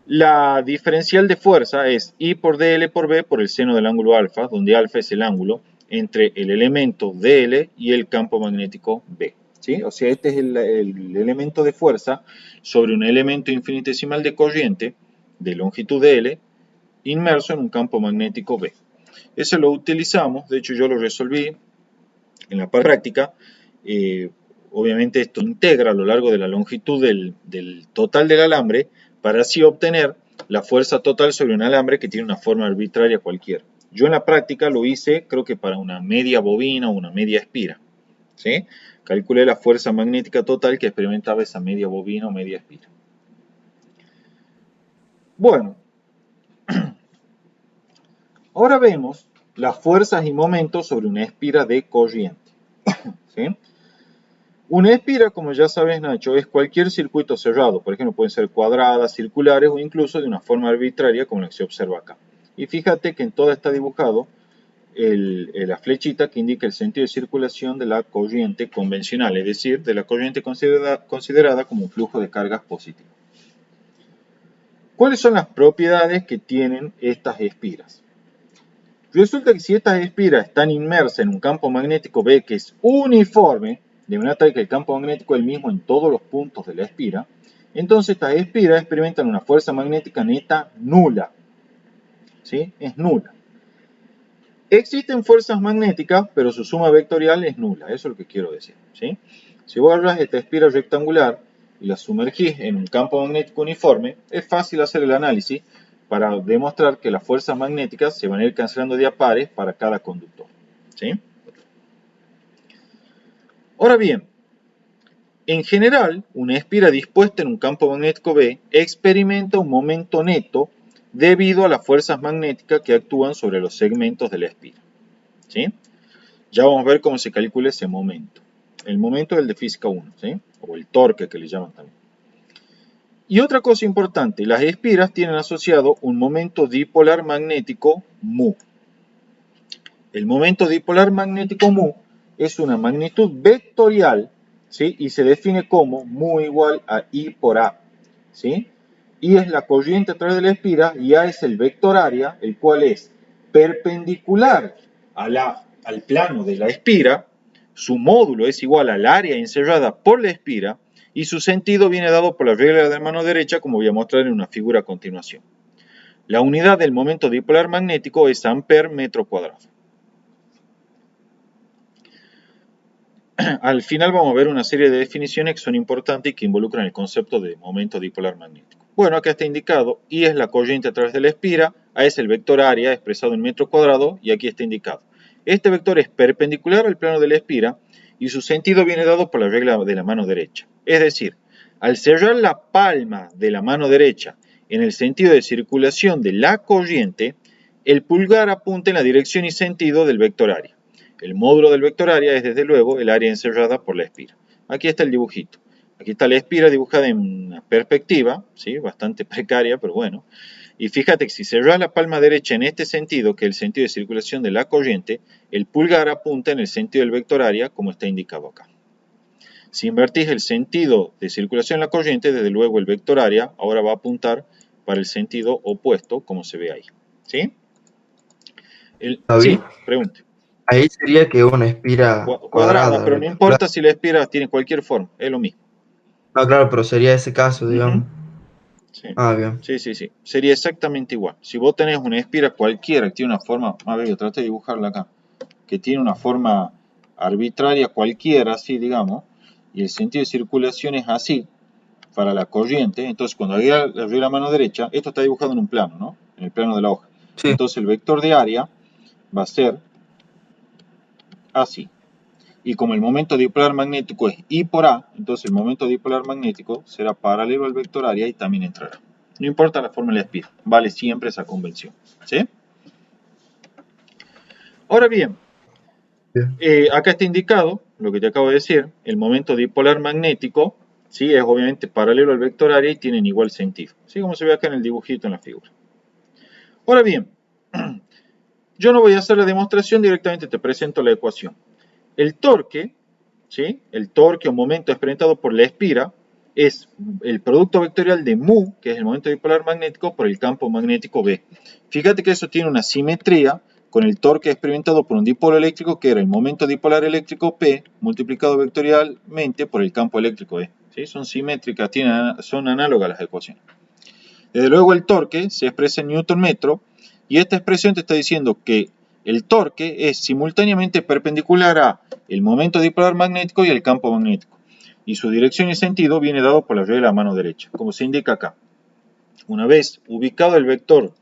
la diferencial de fuerza es I por dl por B por el seno del ángulo alfa, donde alfa es el ángulo entre el elemento dl y el campo magnético B. ¿Sí? O sea, este es el elemento de fuerza sobre un elemento infinitesimal de corriente de longitud dl inmerso en un campo magnético B. Ese lo utilizamos, de hecho yo lo resolví en la práctica. Eh, Obviamente esto integra a lo largo de la longitud del total del alambre para así obtener la fuerza total sobre un alambre que tiene una forma arbitraria cualquiera. Yo en la práctica lo hice, creo que para una media bobina o una media espira. ¿Sí? Calculé la fuerza magnética total que experimentaba esa media bobina o media espira. Bueno, ahora vemos las fuerzas y momentos sobre una espira de corriente. ¿Sí? Una espira, como ya sabes, Nacho, es cualquier circuito cerrado. Por ejemplo, pueden ser cuadradas, circulares o incluso de una forma arbitraria como la que se observa acá. Y fíjate que en todo está dibujado la flechita que indica el sentido de circulación de la corriente convencional, es decir, de la corriente considerada como un flujo de cargas positivo. ¿Cuáles son las propiedades que tienen estas espiras? Resulta que si estas espiras están inmersas en un campo magnético B que es uniforme, de manera tal que el campo magnético es el mismo en todos los puntos de la espira, entonces estas espiras experimentan una fuerza magnética neta nula. ¿Sí? Es nula. Existen fuerzas magnéticas, pero su suma vectorial es nula. Eso es lo que quiero decir. ¿Sí? Si vos agarras esta espira rectangular y la sumergís en un campo magnético uniforme, es fácil hacer el análisis para demostrar que las fuerzas magnéticas se van a ir cancelando de a pares para cada conductor. ¿Sí? Ahora bien, en general, una espira dispuesta en un campo magnético B experimenta un momento neto debido a las fuerzas magnéticas que actúan sobre los segmentos de la espira. ¿Sí? Ya vamos a ver cómo se calcula ese momento. El momento es el de física 1, ¿sí? O el torque que le llaman también. Y otra cosa importante, las espiras tienen asociado un momento dipolar magnético mu. El momento dipolar magnético mu es una magnitud vectorial, ¿sí? Y se define como mu igual a I por A, ¿sí? I es la corriente a través de la espira y A es el vector área, el cual es perpendicular al plano de la espira, su módulo es igual al área encerrada por la espira y su sentido viene dado por la regla de la mano derecha, como voy a mostrar en una figura a continuación. La unidad del momento dipolar magnético es amper metro cuadrado. al final vamos a ver una serie de definiciones que son importantes y que involucran el concepto de momento dipolar magnético. Bueno, acá está indicado, I es la corriente a través de la espira, A es el vector área expresado en metro cuadrado y aquí está indicado. Este vector es perpendicular al plano de la espira y su sentido viene dado por la regla de la mano derecha. Es decir, al cerrar la palma de la mano derecha en el sentido de circulación de la corriente, el pulgar apunta en la dirección y sentido del vector área. El módulo del vector área es desde luego el área encerrada por la espira. Aquí está el dibujito. Aquí está la espira dibujada en una perspectiva, ¿sí? Bastante precaria, pero bueno. Y fíjate que si cerrás la palma derecha en este sentido, que es el sentido de circulación de la corriente, el pulgar apunta en el sentido del vector área, como está indicado acá. Si invertís el sentido de circulación de la corriente, desde luego el vector área ahora va a apuntar para el sentido opuesto, como se ve ahí. ¿Sí? Sí, David, pregunte. ahí sería que una espira Cuadrada, cuadrada, pero no rectangular. importa si la espira tiene cualquier forma, es lo mismo. No, claro, pero sería ese caso, Ujú. digamos. Sí. Ah, bien. Sí. Sería exactamente igual. Si vos tenés una espira cualquiera que tiene una forma, a ver, yo traté de dibujarla acá, que tiene una forma arbitraria cualquiera, así digamos, y el sentido de circulación es así, para la corriente, entonces cuando agrega la mano derecha, esto está dibujado en un plano, ¿no? En el plano de la hoja. Sí. Entonces el vector de área va a ser así. Y como el momento dipolar magnético es I por A, entonces el momento dipolar magnético será paralelo al vector área y también entrará. No importa la forma de la espira, vale siempre esa convención. ¿Sí? Ahora bien, Bien. acá está indicado, lo que te acabo de decir, el momento dipolar magnético, ¿sí? Es obviamente paralelo al vector área y tienen igual sentido. ¿Sí? Como se ve acá en el dibujito en la figura. Ahora bien, yo no voy a hacer la demostración, directamente te presento la ecuación. El torque, ¿sí? El torque o momento experimentado por la espira es el producto vectorial de mu, que es el momento dipolar magnético, por el campo magnético B. Fíjate que eso tiene una simetría con el torque experimentado por un dipolo eléctrico, que era el momento dipolar eléctrico P, multiplicado vectorialmente por el campo eléctrico B. ¿Sí? Son simétricas, son análogas las ecuaciones. Desde luego el torque se expresa en newton metro, y esta expresión te está diciendo que el torque es simultáneamente perpendicular a el momento dipolar magnético y el campo magnético. Y su dirección y sentido viene dado por la regla de la mano derecha, como se indica acá. Una vez ubicado el vector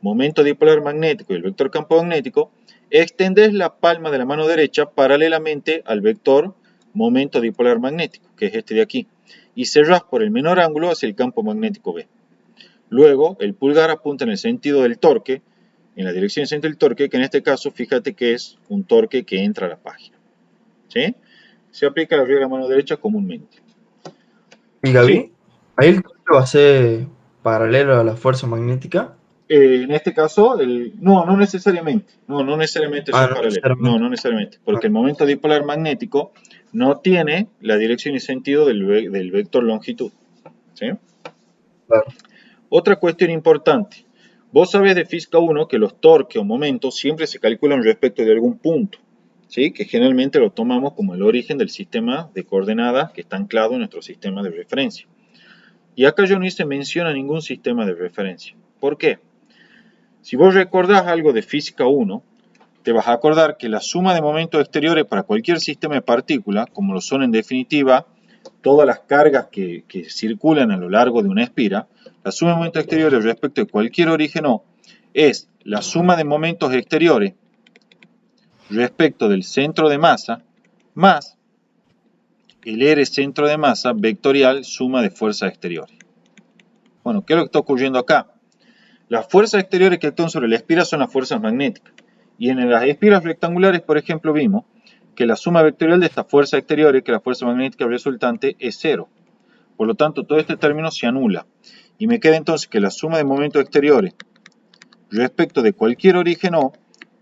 momento dipolar magnético y el vector campo magnético, extendés la palma de la mano derecha paralelamente al vector momento dipolar magnético, que es este de aquí, y cerrás por el menor ángulo hacia el campo magnético B. Luego, el pulgar apunta en el sentido del torque, en la dirección y sentido del torque, que en este caso, fíjate que es un torque que entra a la página. ¿Sí? Se aplica la regla de la mano derecha comúnmente. Y Sí, Gaby, ahí el torque va a ser paralelo a la fuerza magnética. en este caso, no necesariamente. No necesariamente Ah, son no paralelos. necesariamente. No necesariamente. Ah, Porque el momento dipolar magnético no tiene la dirección y sentido del vector longitud. ¿Sí? claro. Otra cuestión importante. Vos sabés de física 1 que los torques o momentos siempre se calculan respecto de algún punto, ¿sí? Que generalmente lo tomamos como el origen del sistema de coordenadas que está anclado en nuestro sistema de referencia. Y acá yo no hice mención a ningún sistema de referencia. ¿Por qué? Si vos recordás algo de física 1, te vas a acordar que la suma de momentos exteriores para cualquier sistema de partículas, como lo son en definitiva todas las cargas que circulan a lo largo de una espira, la suma de momentos exteriores respecto de cualquier origen O es la suma de momentos exteriores respecto del centro de masa más el R centro de masa vectorial suma de fuerzas exteriores. Bueno, ¿qué es lo que está ocurriendo acá? Las fuerzas exteriores que actúan sobre la espira son las fuerzas magnéticas. Y en las espiras rectangulares, por ejemplo, vimos que la suma vectorial de estas fuerzas exteriores, que la fuerza magnética resultante, es cero. Por lo tanto, todo este término se anula. Y me queda entonces que la suma de momentos exteriores respecto de cualquier origen O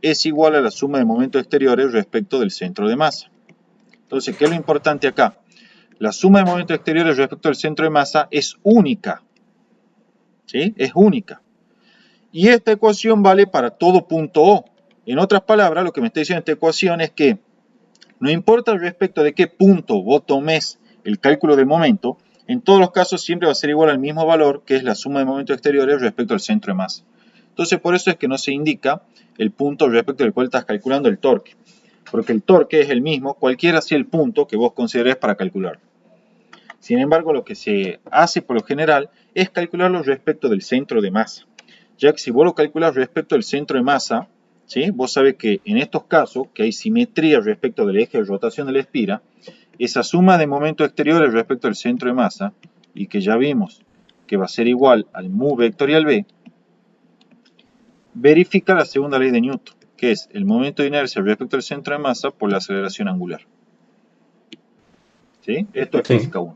es igual a la suma de momentos exteriores respecto del centro de masa. Entonces, ¿qué es lo importante acá? La suma de momentos exteriores respecto del centro de masa es única. ¿Sí? Es única. Y esta ecuación vale para todo punto O. En otras palabras, lo que me está diciendo esta ecuación es que no importa respecto de qué punto vos tomes el cálculo del momento, en todos los casos siempre va a ser igual al mismo valor, que es la suma de momentos exteriores respecto al centro de masa. Entonces, por eso es que no se indica el punto respecto del cual estás calculando el torque. porque el torque es el mismo, cualquiera sea el punto que vos consideres para calcularlo. Sin embargo, lo que se hace por lo general es calcularlo respecto del centro de masa, ya que si vos lo calculás respecto del centro de masa, ¿sí? Vos sabés que en estos casos, que hay simetría respecto del eje de rotación de la espira, esa suma de momentos exteriores respecto del centro de masa, y que ya vimos que va a ser igual al mu vectorial b, verifica la segunda ley de Newton, que es el momento de inercia respecto al centro de masa por la aceleración angular. ¿Sí? Esto es Sí, física 1.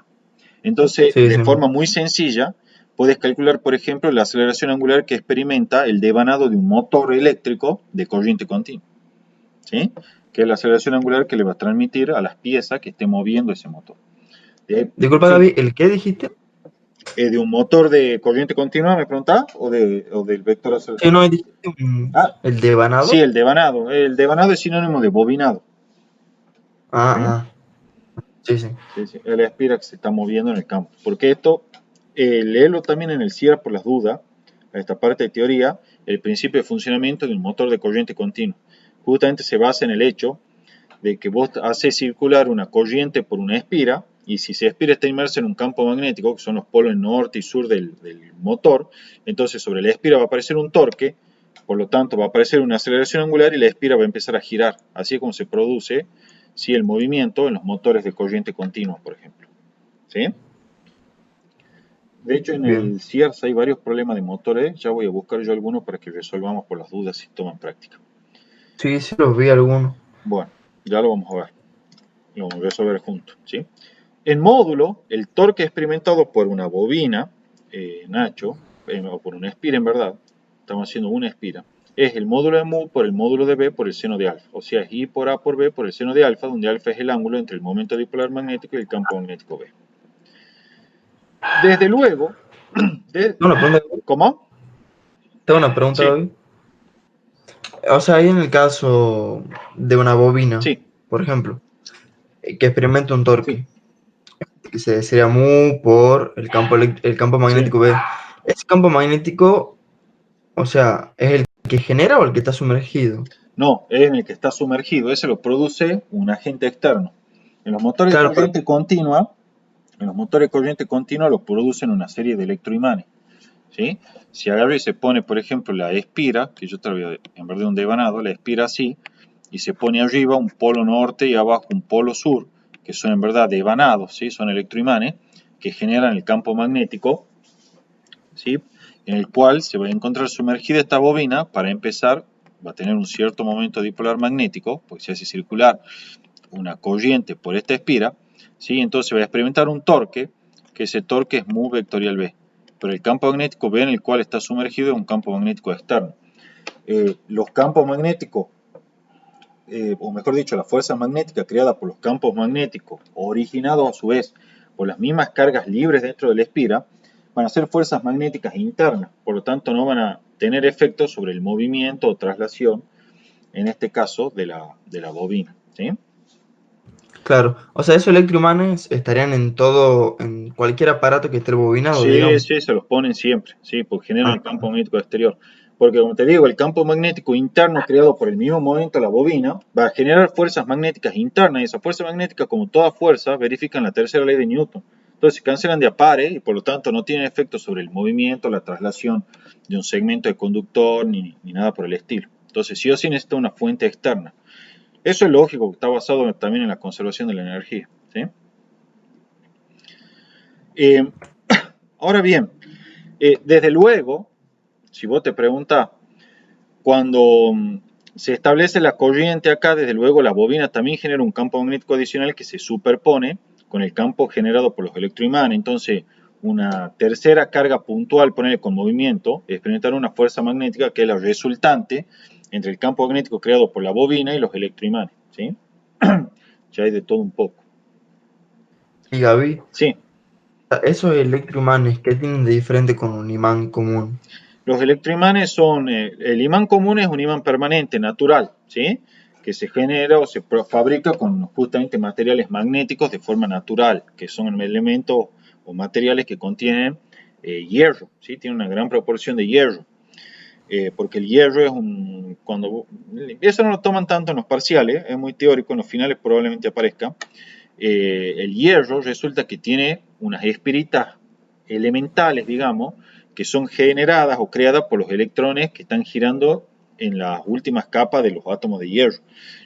Entonces, sí, de sí. forma muy sencilla, puedes calcular, por ejemplo, la aceleración angular que experimenta el devanado de un motor eléctrico de corriente continua. ¿Sí? Que es la aceleración angular que le va a transmitir a las piezas que esté moviendo ese motor. Disculpa, Sí, Gaby, ¿el qué dijiste? de un motor de corriente continua, ¿me preguntás? ¿O del vector Sí, aceleración? no, dijiste Ah, el devanado. sí, el devanado. El devanado es sinónimo de bobinado. ¿Sí? Ah, sí, sí. Sí, sí. La espira que se está moviendo en el campo. Porque esto, léelo también en el CIER por las dudas, a esta parte de teoría, el principio de funcionamiento de un motor de corriente continua. Justamente se basa en el hecho de que vos haces circular una corriente por una espira, y si esa espira está inmersa en un campo magnético, que son los polos norte y sur del motor, entonces sobre la espira va a aparecer un torque, por lo tanto va a aparecer una aceleración angular y la espira va a empezar a girar. Así es como se produce, ¿sí?, el movimiento en los motores de corriente continua, por ejemplo. ¿Sí? De hecho, en Bien. el CIERS hay varios problemas de motores. Ya voy a buscar yo algunos para que resolvamos por las dudas si toman práctica. Sí, sí, los vi algunos. Bueno, ya lo vamos a ver. Lo vamos a resolver juntos. ¿Sí? En módulo, el torque experimentado por una bobina, Nacho, o por una espira en verdad, estamos haciendo una espira, es el módulo de mu por el módulo de b por el seno de alfa. O sea, es I por A por B por el seno de alfa, donde alfa es el ángulo entre el momento dipolar magnético y el campo magnético B. Desde luego, Tengo una pregunta, ¿cómo? tengo una pregunta, Sí, Gaby. O sea, ahí en el caso de una bobina, sí, por ejemplo, que experimenta un sí, torque, que sería mu por el campo sí. magnético B. ¿Ese campo magnético, o sea, es el que genera o el que está sumergido? No, es en el que está sumergido. Ese lo produce un agente externo. En los motores de Claro, pero corriente continua, lo producen una serie de electroimanes. ¿Sí? Si agarra y se pone, por ejemplo, la espira, que yo te voy a, en vez de un devanado, la espira así, y se pone arriba un polo norte y abajo un polo sur, que son en verdad devanados, ¿sí? Son electroimanes que generan el campo magnético, ¿sí?, en el cual se va a encontrar sumergida esta bobina. Para empezar, va a tener un cierto momento dipolar magnético, porque se hace circular una corriente por esta espira, ¿sí? Entonces va a experimentar un torque, que ese torque es mu vectorial B. Pero el campo magnético B en el cual está sumergido es un campo magnético externo. Los campos magnéticos, o mejor dicho, la fuerza magnética creada por los campos magnéticos, originados a su vez por las mismas cargas libres dentro de la espira, van a ser fuerzas magnéticas internas, por lo tanto no van a tener efecto sobre el movimiento o traslación, en este caso, de la bobina. ¿Sí? claro, o sea, esos electroimanes estarían en todo, en cualquier aparato que esté bobinado, Sí, digamos. sí, se los ponen siempre, sí, porque generan el Ah, campo magnético exterior. Porque como te digo, el campo magnético interno creado por el mismo movimiento de la bobina va a generar fuerzas magnéticas internas, y esas fuerzas magnéticas, como toda fuerza, verifican la tercera ley de Newton. Entonces se cancelan de a pares y por lo tanto no tienen efecto sobre el movimiento, la traslación de un segmento de conductor ni nada por el estilo. Entonces sí o sí necesita una fuente externa. Eso es lógico, que está basado también en la conservación de la energía. ¿Sí? Eh, Ahora bien, desde luego, si vos te preguntas, cuando se establece la corriente acá, desde luego la bobina también genera un campo magnético adicional que se superpone con el campo generado por los electroimanes. Entonces, una tercera carga puntual, ponerle con movimiento, experimentar una fuerza magnética que es la resultante entre el campo magnético creado por la bobina y los electroimanes. ¿Sí? Ya hay de todo un poco. y Gaby, Sí, esos electroimanes, ¿qué tienen de diferente con un imán común? los electroimanes son, el imán común es un imán permanente, natural, ¿sí?, que se genera o se fabrica con justamente materiales magnéticos de forma natural, que son elementos o materiales que contienen hierro, ¿sí?, tienen una gran proporción de hierro. porque el hierro es eso no lo toman tanto en los parciales, es muy teórico, en los finales probablemente aparezca. El hierro resulta que tiene unas espiritas elementales, digamos, que son generadas o creadas por los electrones que están girando en las últimas capas de los átomos de hierro.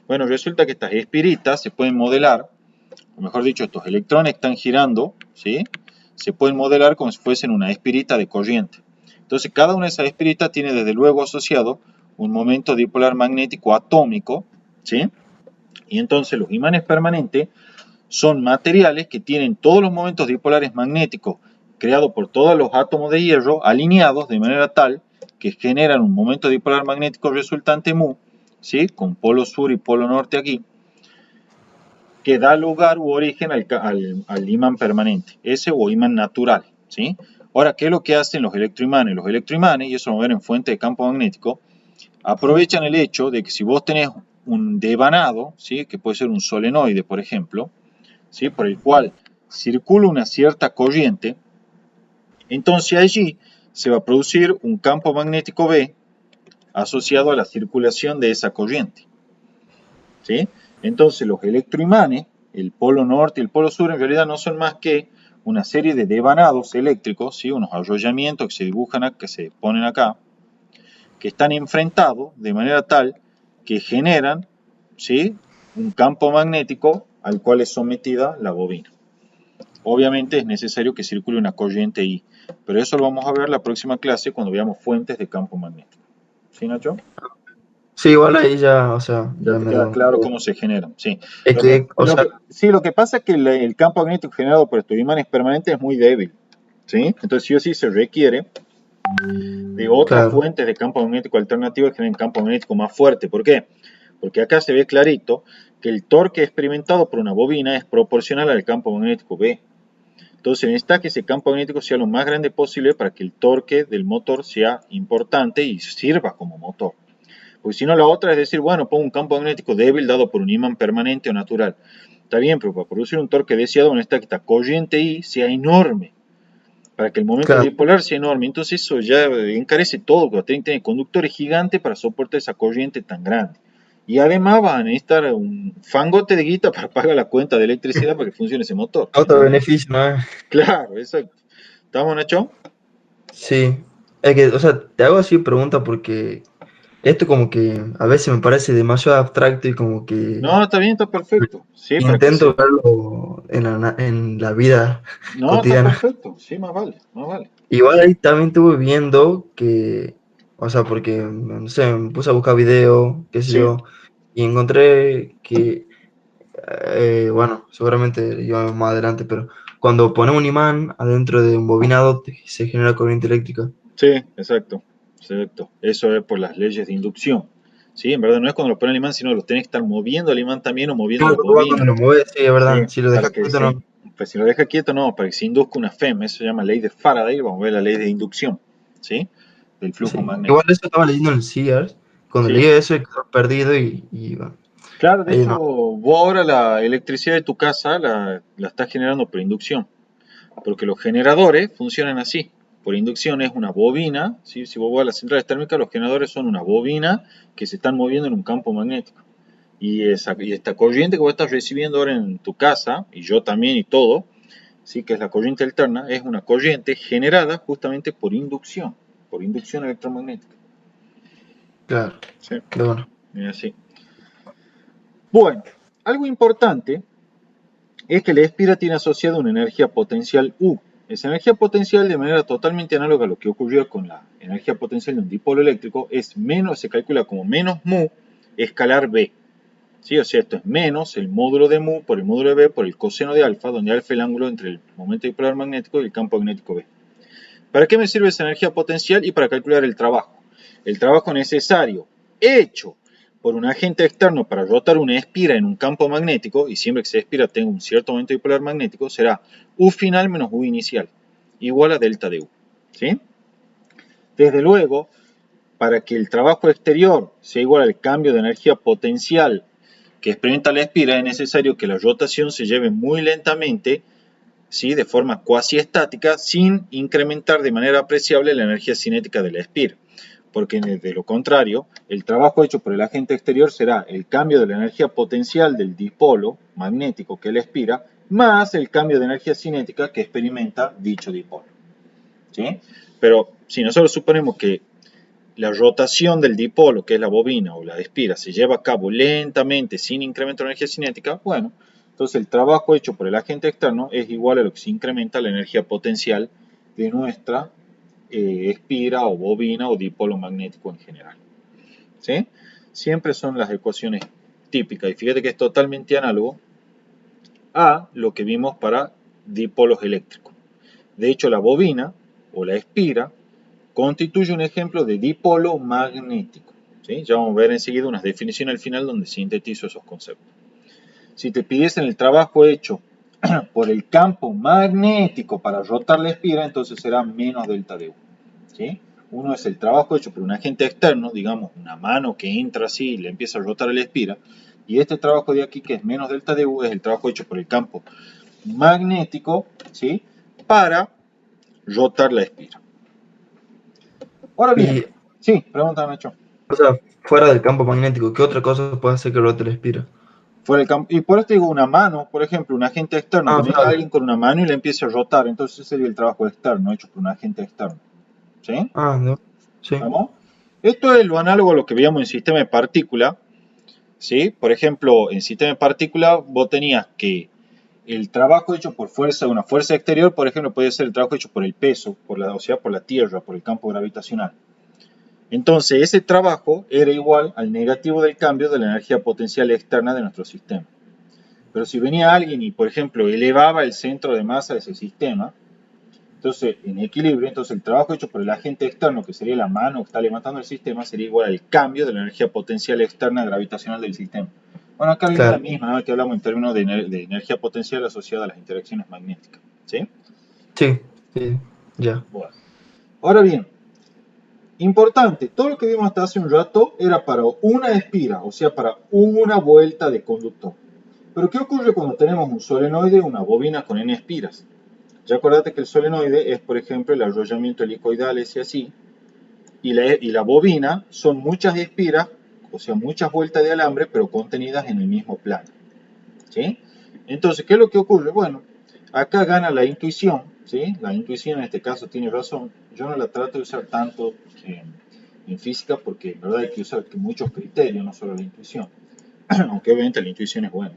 Bueno, resulta que estas espiritas se pueden modelar, o mejor dicho, estos electrones que están girando, ¿sí? Se pueden modelar como si fuesen una espirita de corriente. Entonces, cada una de esas espiritas tiene desde luego asociado un momento dipolar magnético atómico, ¿sí? Y entonces los imanes permanentes son materiales que tienen todos los momentos dipolares magnéticos creados por todos los átomos de hierro alineados de manera tal que generan un momento dipolar magnético resultante mu, ¿sí? Con polo sur y polo norte aquí, que da lugar u origen al imán permanente, ese o imán natural, ¿sí? Ahora, ¿qué es lo que hacen los electroimanes? Los electroimanes, y eso lo van a ver en fuente de campo magnético, aprovechan el hecho de que si vos tenés un devanado, ¿sí? Que puede ser un solenoide, por ejemplo, ¿sí? Por el cual circula una cierta corriente, entonces allí se va a producir un campo magnético B asociado a la circulación de esa corriente, ¿sí? Entonces los electroimanes, el polo norte y el polo sur, en realidad no son más que una serie de devanados eléctricos, ¿sí? Unos arrollamientos que se dibujan acá, que se ponen acá, que están enfrentados de manera tal que generan, ¿sí? Un campo magnético al cual es sometida la bobina. Obviamente es necesario que circule una corriente I, pero eso lo vamos a ver la próxima clase cuando veamos fuentes de campo magnético. ¿Sí, Nacho? Sí, igual ahí ya, o sea, Ya ya te me queda da. claro cómo se generan. Sí. Es que, o sea, Sí, lo que pasa es que el campo magnético generado por estos imanes permanentes es muy débil. ¿Sí? Entonces sí o sí se requiere de otras claro, fuentes de campo magnético alternativo que generen campo magnético más fuerte. ¿Por qué? Porque acá se ve clarito que el torque experimentado por una bobina es proporcional al campo magnético B. Entonces necesita que ese campo magnético sea lo más grande posible para que el torque del motor sea importante y sirva como motor. Porque si no, la otra es decir, bueno, pongo un campo magnético débil dado por un imán permanente o natural. Está bien, pero para producir un torque deseado necesita que esta corriente I sea enorme, para que el momento claro. dipolar sea enorme. Entonces eso ya encarece todo, porque tienen que tener conductores gigantes para soportar esa corriente tan grande. Y además van a necesitar un fangote de guita para pagar la cuenta de electricidad para que funcione ese motor. Otro ¿Entendés? beneficio, ¿no? Claro, exacto. ¿Estamos, Nacho? Sí. Es que, o sea, te hago así pregunta porque esto como que a veces me parece demasiado abstracto y como que No, está bien, está perfecto. Sí, para que intento se... verlo en la vida No, está cotidiana. perfecto. Sí, más vale, más vale. Igual ahí también estuve viendo que, o sea, porque, no sé, me puse a buscar video, qué sé Sí, yo, y encontré que, bueno, seguramente yo más adelante, pero cuando pones un imán adentro de un bobinado se genera corriente eléctrica. sí, exacto. Exacto. Eso es por las leyes de inducción. Sí, en verdad no es cuando lo pone el imán, sino lo tenés que estar moviendo el imán también o moviendo Claro, la igual cuando bobina. lo mueves, sí, es Sí, verdad. Si lo para dejas que quieto, no. pues si lo deja quieto, no, para que se induzca una FEM, eso se llama ley de Faraday, vamos a ver la ley de inducción, ¿sí? Del flujo Sí. Igual magnético. eso estaba leyendo en el Sears. Cuando Sí, leí eso, quedé perdido y bueno, claro, de ahí hecho, no. vos ahora la electricidad de tu casa la estás generando por inducción, porque los generadores funcionan así. Por inducción es una bobina, ¿sí? Si vos vas a las centrales térmicas, los generadores son una bobina que se están moviendo en un campo magnético. Y esta corriente que vos estás recibiendo ahora en tu casa, y yo también y todo, ¿sí? Que es la corriente alterna, es una corriente generada justamente por inducción electromagnética. Claro, ¿Sí? pero bueno. Así. Bueno, algo importante es que la espira tiene asociada una energía potencial U. Esa energía potencial, de manera totalmente análoga a lo que ocurrió con la energía potencial de un dipolo eléctrico, es menos, se calcula como menos mu escalar B. ¿Sí? O sea, esto es menos el módulo de mu por el módulo de B por el coseno de alfa, donde alfa es el ángulo entre el momento dipolar magnético y el campo magnético B. ¿Para qué me sirve esa energía potencial? Y para calcular el trabajo. El trabajo necesario hecho por un agente externo para rotar una espira en un campo magnético, y siempre que se espira tenga un cierto momento dipolar magnético, será U final menos U inicial, igual a delta de U. ¿Sí? Desde luego, para que el trabajo exterior sea igual al cambio de energía potencial que experimenta la espira, es necesario que la rotación se lleve muy lentamente, ¿sí? De forma cuasi estática, sin incrementar de manera apreciable la energía cinética de la espira. porque de lo contrario, el trabajo hecho por el agente exterior será el cambio de la energía potencial del dipolo magnético que él expira, más el cambio de energía cinética que experimenta dicho dipolo. ¿Sí? Pero si nosotros suponemos que la rotación del dipolo, que es la bobina o la espira, se lleva a cabo lentamente sin incremento de energía cinética, bueno, entonces el trabajo hecho por el agente externo es igual a lo que se incrementa la energía potencial de nuestra espira o bobina o dipolo magnético en general. ¿Sí? Siempre son las ecuaciones típicas y fíjate que es totalmente análogo a lo que vimos para dipolos eléctricos. De hecho, la bobina o la espira constituye un ejemplo de dipolo magnético. ¿Sí? Ya vamos a ver enseguida unas definiciones al final donde sintetizo esos conceptos. Si te pidiesen el trabajo hecho por el campo magnético para rotar la espira, entonces será menos delta de U. ¿Sí? Uno es el trabajo hecho por un agente externo, digamos una mano que entra así y le empieza a rotar la espira, y este trabajo de aquí, que es menos delta de U, es el trabajo hecho por el campo magnético, ¿sí? Para rotar la espira. Ahora bien, Y, sí, pregúntame, Nacho. o sea, fuera del campo magnético, ¿qué otra cosa puede hacer que rote la espira? Fuera del campo. Y por esto digo una mano, por ejemplo, un agente externo, que Ah, venga alguien con una mano y le empiece a rotar, entonces ese sería el trabajo externo hecho por un agente externo. ¿Sí? no. Sí. ¿Vamos? Esto es lo análogo a lo que veíamos en sistema de partícula. ¿Sí? Por ejemplo, en sistema de partícula vos tenías que el trabajo hecho por fuerza, una fuerza exterior, por ejemplo, puede ser el trabajo hecho por el peso, o sea, por la Tierra, por el campo gravitacional. Entonces, ese trabajo era igual al negativo del cambio de la energía potencial externa de nuestro sistema. Pero si venía alguien y, por ejemplo, elevaba el centro de masa de ese sistema, entonces, en equilibrio, entonces el trabajo hecho por el agente externo, que sería la mano que está levantando el sistema, sería igual al cambio de la energía potencial externa gravitacional del sistema. Bueno, acá viene la Claro. misma, ¿no? Que hablamos en términos de energía potencial asociada a las interacciones magnéticas. ¿Sí? Sí, sí, ya. Bueno. Ahora bien, importante, todo lo que vimos hasta hace un rato era para una espira, o sea, para una vuelta de conductor. Pero ¿qué ocurre cuando tenemos un solenoide, una bobina con n espiras? Ya acordate que el solenoide es, por ejemplo, el arrollamiento helicoidal, ese así, y la bobina son muchas espiras, o sea, muchas vueltas de alambre, pero contenidas en el mismo plano. ¿Sí? Entonces, ¿qué es lo que ocurre? Bueno, acá gana la intuición, ¿sí? La intuición en este caso tiene razón. Yo no la trato de usar tanto en física porque en verdad hay que usar muchos criterios, no solo la intuición. Aunque obviamente la intuición es buena.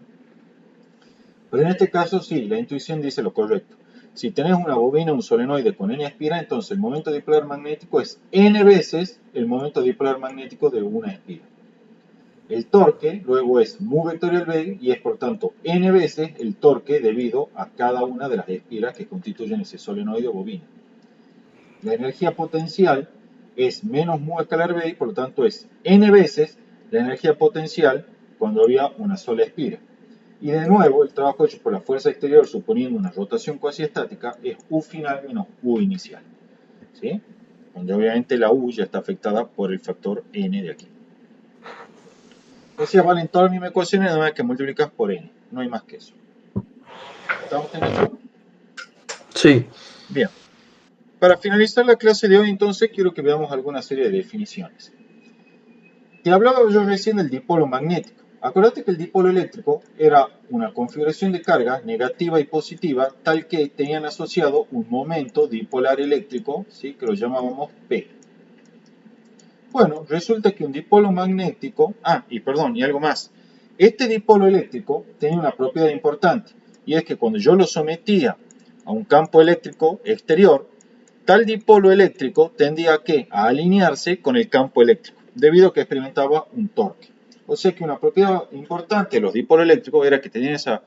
Pero en este caso sí, la intuición dice lo correcto. Si tenés una bobina, un solenoide con n espira, entonces el momento dipolar magnético es n veces el momento dipolar magnético de una espira. El torque luego es mu vectorial b y es por tanto n veces el torque debido a cada una de las espiras que constituyen ese solenoide o bobina. La energía potencial es menos mu escalar b y por lo tanto es n veces la energía potencial cuando había una sola espira. Y de nuevo, el trabajo hecho por la fuerza exterior suponiendo una rotación cuasi estática es U final menos U inicial. ¿Sí? Donde obviamente la U ya está afectada por el factor N de aquí. O sea, valen todas las mismas ecuaciones, nada más que multiplicas por N. No hay más que eso. ¿Estamos en eso? Sí. Bien. Para finalizar la clase de hoy, entonces, quiero que veamos alguna serie de definiciones. Te hablaba yo recién del dipolo magnético. Acuérdate que el dipolo eléctrico era una configuración de carga negativa y positiva tal que tenían asociado un momento dipolar eléctrico, ¿sí? Que lo llamábamos P. Bueno, resulta que un dipolo magnético, y algo más. Este dipolo eléctrico tenía una propiedad importante y es que cuando yo lo sometía a un campo eléctrico exterior, tal dipolo eléctrico tendía a alinearse con el campo eléctrico, debido a que experimentaba un torque. O sea que una propiedad importante de los dipolos eléctricos era que tenían esa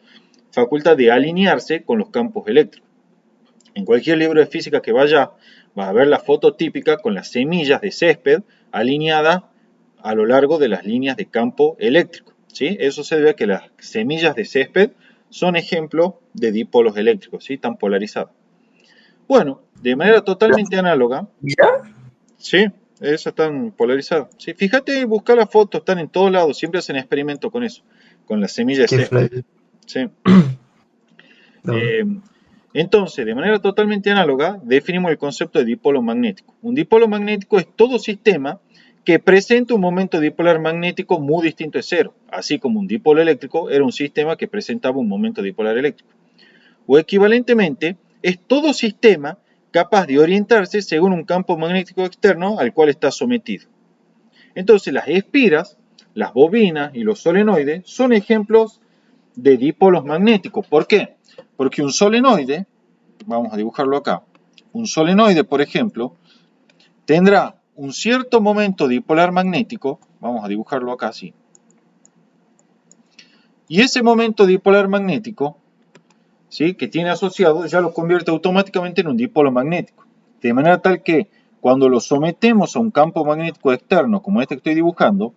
facultad de alinearse con los campos eléctricos. En cualquier libro de física que vaya, vas a ver la foto típica con las semillas de césped alineadas a lo largo de las líneas de campo eléctrico. ¿Sí? Eso se debe a que las semillas de césped son ejemplo de dipolos eléctricos, ¿sí? Tan polarizados. Bueno, de manera totalmente análoga, ¿Ya? sí, esas están polarizadas. Sí, fíjate, busca las fotos, están en todos lados, siempre hacen experimento con eso, con las semillas de Qué césped. flash. Sí. No. Eh, Entonces, de manera totalmente análoga, definimos el concepto de dipolo magnético. Un dipolo magnético es todo sistema que presenta un momento dipolar magnético muy distinto de cero, así como un dipolo eléctrico era un sistema que presentaba un momento dipolar eléctrico. O equivalentemente, es todo sistema capaz de orientarse según un campo magnético externo al cual está sometido. Entonces, las espiras, las bobinas y los solenoides son ejemplos de dipolos magnéticos. ¿Por qué? Porque un solenoide, vamos a dibujarlo acá, un solenoide, por ejemplo, tendrá un cierto momento dipolar magnético, vamos a dibujarlo acá así, y ese momento dipolar magnético, ¿sí?, que tiene asociado, ya lo convierte automáticamente en un dipolo magnético, de manera tal que cuando lo sometemos a un campo magnético externo, como este que estoy dibujando,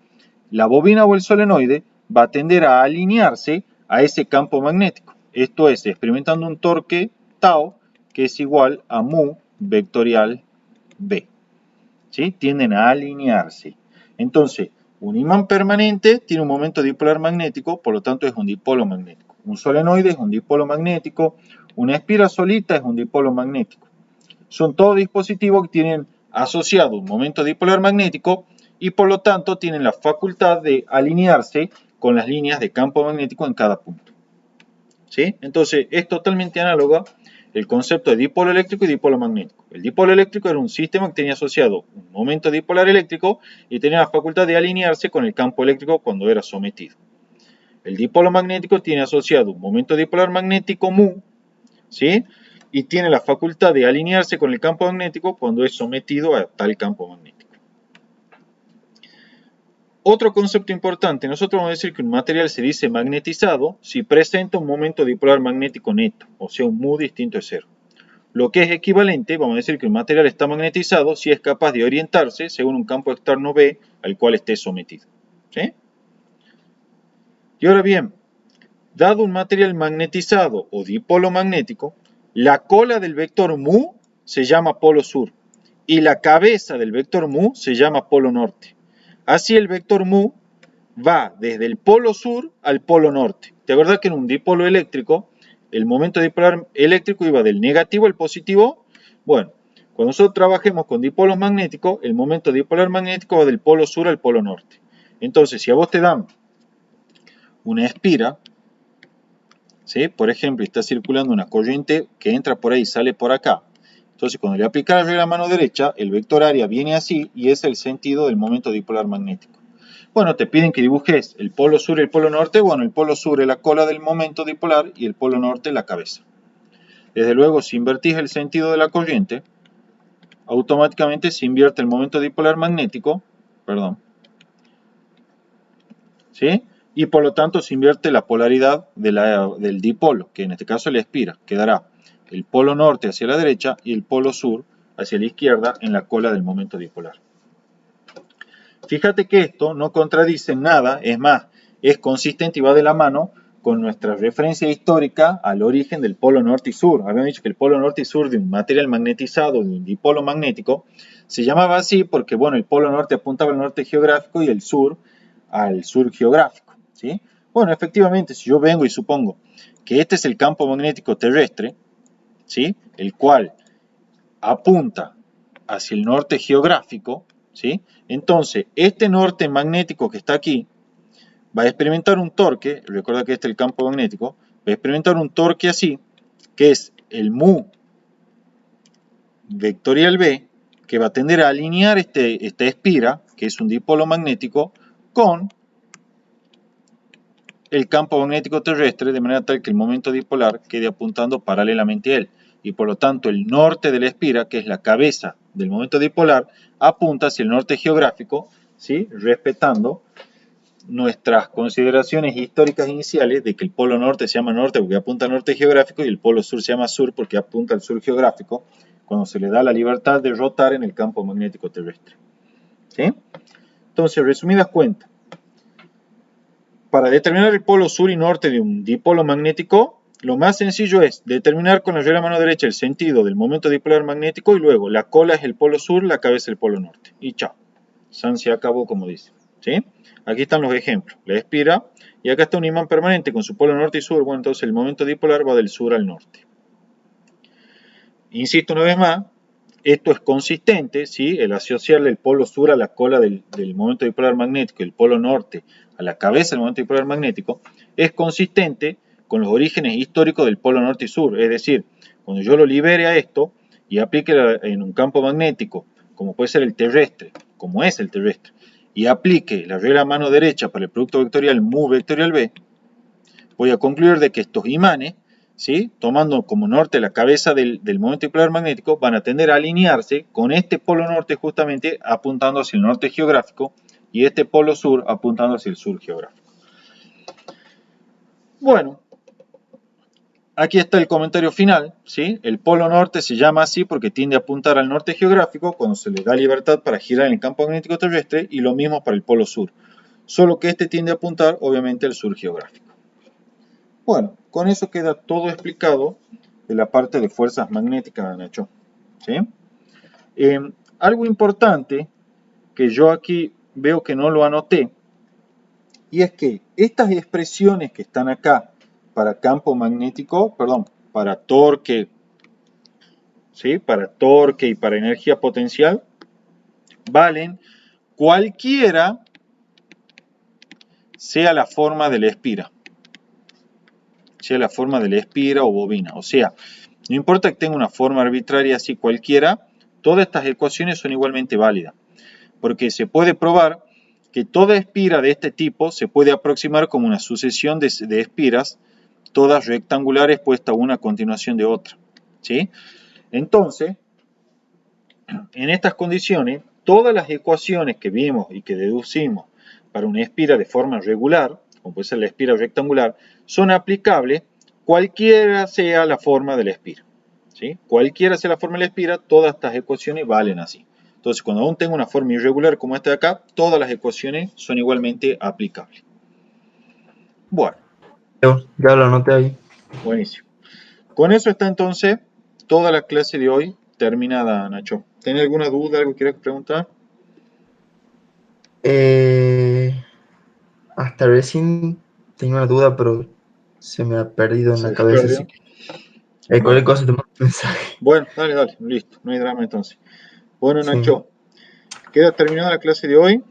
la bobina o el solenoide va a tender a alinearse a ese campo magnético. Esto es, experimentando un torque tau que es igual a mu vectorial B. ¿Sí? Tienden a alinearse. Entonces, un imán permanente tiene un momento dipolar magnético, por lo tanto es un dipolo magnético. Un solenoide es un dipolo magnético. Una espira solita es un dipolo magnético. Son todos dispositivos que tienen asociado un momento dipolar magnético y por lo tanto tienen la facultad de alinearse con las líneas de campo magnético en cada punto. ¿Sí? Entonces es totalmente análogo el concepto de dipolo eléctrico y dipolo magnético. El dipolo eléctrico era un sistema que tenía asociado un momento dipolar eléctrico y tenía la facultad de alinearse con el campo eléctrico cuando era sometido. El dipolo magnético tiene asociado un momento dipolar magnético mu, ¿sí?, y tiene la facultad de alinearse con el campo magnético cuando es sometido a tal campo magnético. Otro concepto importante, nosotros vamos a decir que un material se dice magnetizado si presenta un momento dipolar magnético neto, o sea, un mu distinto de cero. Lo que es equivalente, vamos a decir que un material está magnetizado si es capaz de orientarse según un campo externo B al cual esté sometido. ¿Sí? Y ahora bien, dado un material magnetizado o dipolo magnético, la cola del vector mu se llama polo sur y la cabeza del vector mu se llama polo norte. Así el vector mu va desde el polo sur al polo norte. ¿Te acuerdas que en un dipolo eléctrico el momento dipolar eléctrico iba del negativo al positivo? Bueno, cuando nosotros trabajemos con dipolos magnéticos, el momento dipolar magnético va del polo sur al polo norte. Entonces, si a vos te dan una espira, ¿sí?, por ejemplo, está circulando una corriente que entra por ahí y sale por acá. Entonces, cuando le aplicas la regla a mano derecha, el vector área viene así y es el sentido del momento dipolar magnético. Bueno, te piden que dibujes el polo sur y el polo norte. Bueno, el polo sur es la cola del momento dipolar y el polo norte la cabeza. Desde luego, si invertís el sentido de la corriente, automáticamente se invierte el momento dipolar magnético, ¿sí?, y por lo tanto se invierte la polaridad del dipolo, que en este caso es la espira. Quedará el polo norte hacia la derecha y el polo sur hacia la izquierda en la cola del momento dipolar. Fíjate que esto no contradice nada, es más, es consistente y va de la mano con nuestra referencia histórica al origen del polo norte y sur. Habíamos dicho que el polo norte y sur de un material magnetizado, de un dipolo magnético, se llamaba así porque, bueno, el polo norte apuntaba al norte geográfico y el sur al sur geográfico, ¿sí? Bueno, efectivamente, si yo vengo y supongo que este es el campo magnético terrestre, ¿sí?, el cual apunta hacia el norte geográfico, ¿sí?, entonces este norte magnético que está aquí va a experimentar un torque, recuerda que este es el campo magnético, va a experimentar un torque así, que es el mu vectorial B, que va a tender a alinear esta espira, que es un dipolo magnético, con el campo magnético terrestre, de manera tal que el momento dipolar quede apuntando paralelamente a él. Y por lo tanto el norte de la espira, que es la cabeza del momento dipolar, apunta hacia el norte geográfico, ¿sí?, respetando nuestras consideraciones históricas iniciales de que el polo norte se llama norte porque apunta al norte geográfico y el polo sur se llama sur porque apunta al sur geográfico, cuando se le da la libertad de rotar en el campo magnético terrestre. ¿Sí? Entonces, resumidas cuentas, para determinar el polo sur y norte de un dipolo magnético, lo más sencillo es determinar con la regla a mano derecha el sentido del momento dipolar magnético y luego la cola es el polo sur, la cabeza el polo norte. Y chao. San se acabó, como dice. ¿Sí? Aquí están los ejemplos. La espira, y acá está un imán permanente con su polo norte y sur. Bueno, entonces el momento dipolar va del sur al norte. insisto una vez más, esto es consistente, ¿sí? El asociarle el polo sur a la cola del momento dipolar magnético y el polo norte a la cabeza del momento dipolar magnético, es consistente con los orígenes históricos del polo norte y sur. Es decir, cuando yo lo libere a esto y aplique en un campo magnético, como puede ser el terrestre, como es el terrestre, y aplique la regla a mano derecha para el producto vectorial mu vectorial B, voy a concluir de que estos imanes, ¿sí? Tomando como norte la cabeza del momento dipolar magnético, van a tender a alinearse con este polo norte justamente apuntando hacia el norte geográfico y este polo sur apuntando hacia el sur geográfico. Bueno, aquí está el comentario final, ¿sí? El polo norte se llama así porque tiende a apuntar al norte geográfico cuando se le da libertad para girar en el campo magnético terrestre, y lo mismo para el polo sur, solo que este tiende a apuntar obviamente al sur geográfico. Bueno, con eso queda todo explicado de la parte de fuerzas magnéticas, Nacho. ¿Sí? Algo importante que yo aquí veo que no lo anoté, y es que estas expresiones que están acá para campo magnético, perdón, para torque, ¿sí? Para torque y para energía potencial, valen cualquiera sea la forma de la espira. Sea la forma de la espira o bobina. O sea, no importa que tenga una forma arbitraria así cualquiera, todas estas ecuaciones son igualmente válidas. Porque se puede probar que toda espira de este tipo se puede aproximar como una sucesión de espiras, todas rectangulares puestas una a continuación de otra. ¿Sí? Entonces, en estas condiciones, todas las ecuaciones que vimos y que deducimos para una espira de forma regular, como puede ser la espira rectangular, son aplicables cualquiera sea la forma de la espira. ¿Sí? Cualquiera sea la forma de la espira, todas estas ecuaciones valen así. Entonces, cuando aún tengo una forma irregular como esta de acá, todas las ecuaciones son igualmente aplicables. Bueno. Ya lo anoté ahí. Buenísimo. Con eso está entonces toda la clase de hoy terminada, Nacho. ¿Tenés alguna duda, algo que quieras preguntar? Hasta recién tenía una duda, pero se me ha perdido en Se la cabeza, perdió. así que Bueno, cualquier cosa te mando un mensaje. bueno, dale, listo, no hay drama entonces. Bueno, Sí. Nacho, queda terminada la clase de hoy.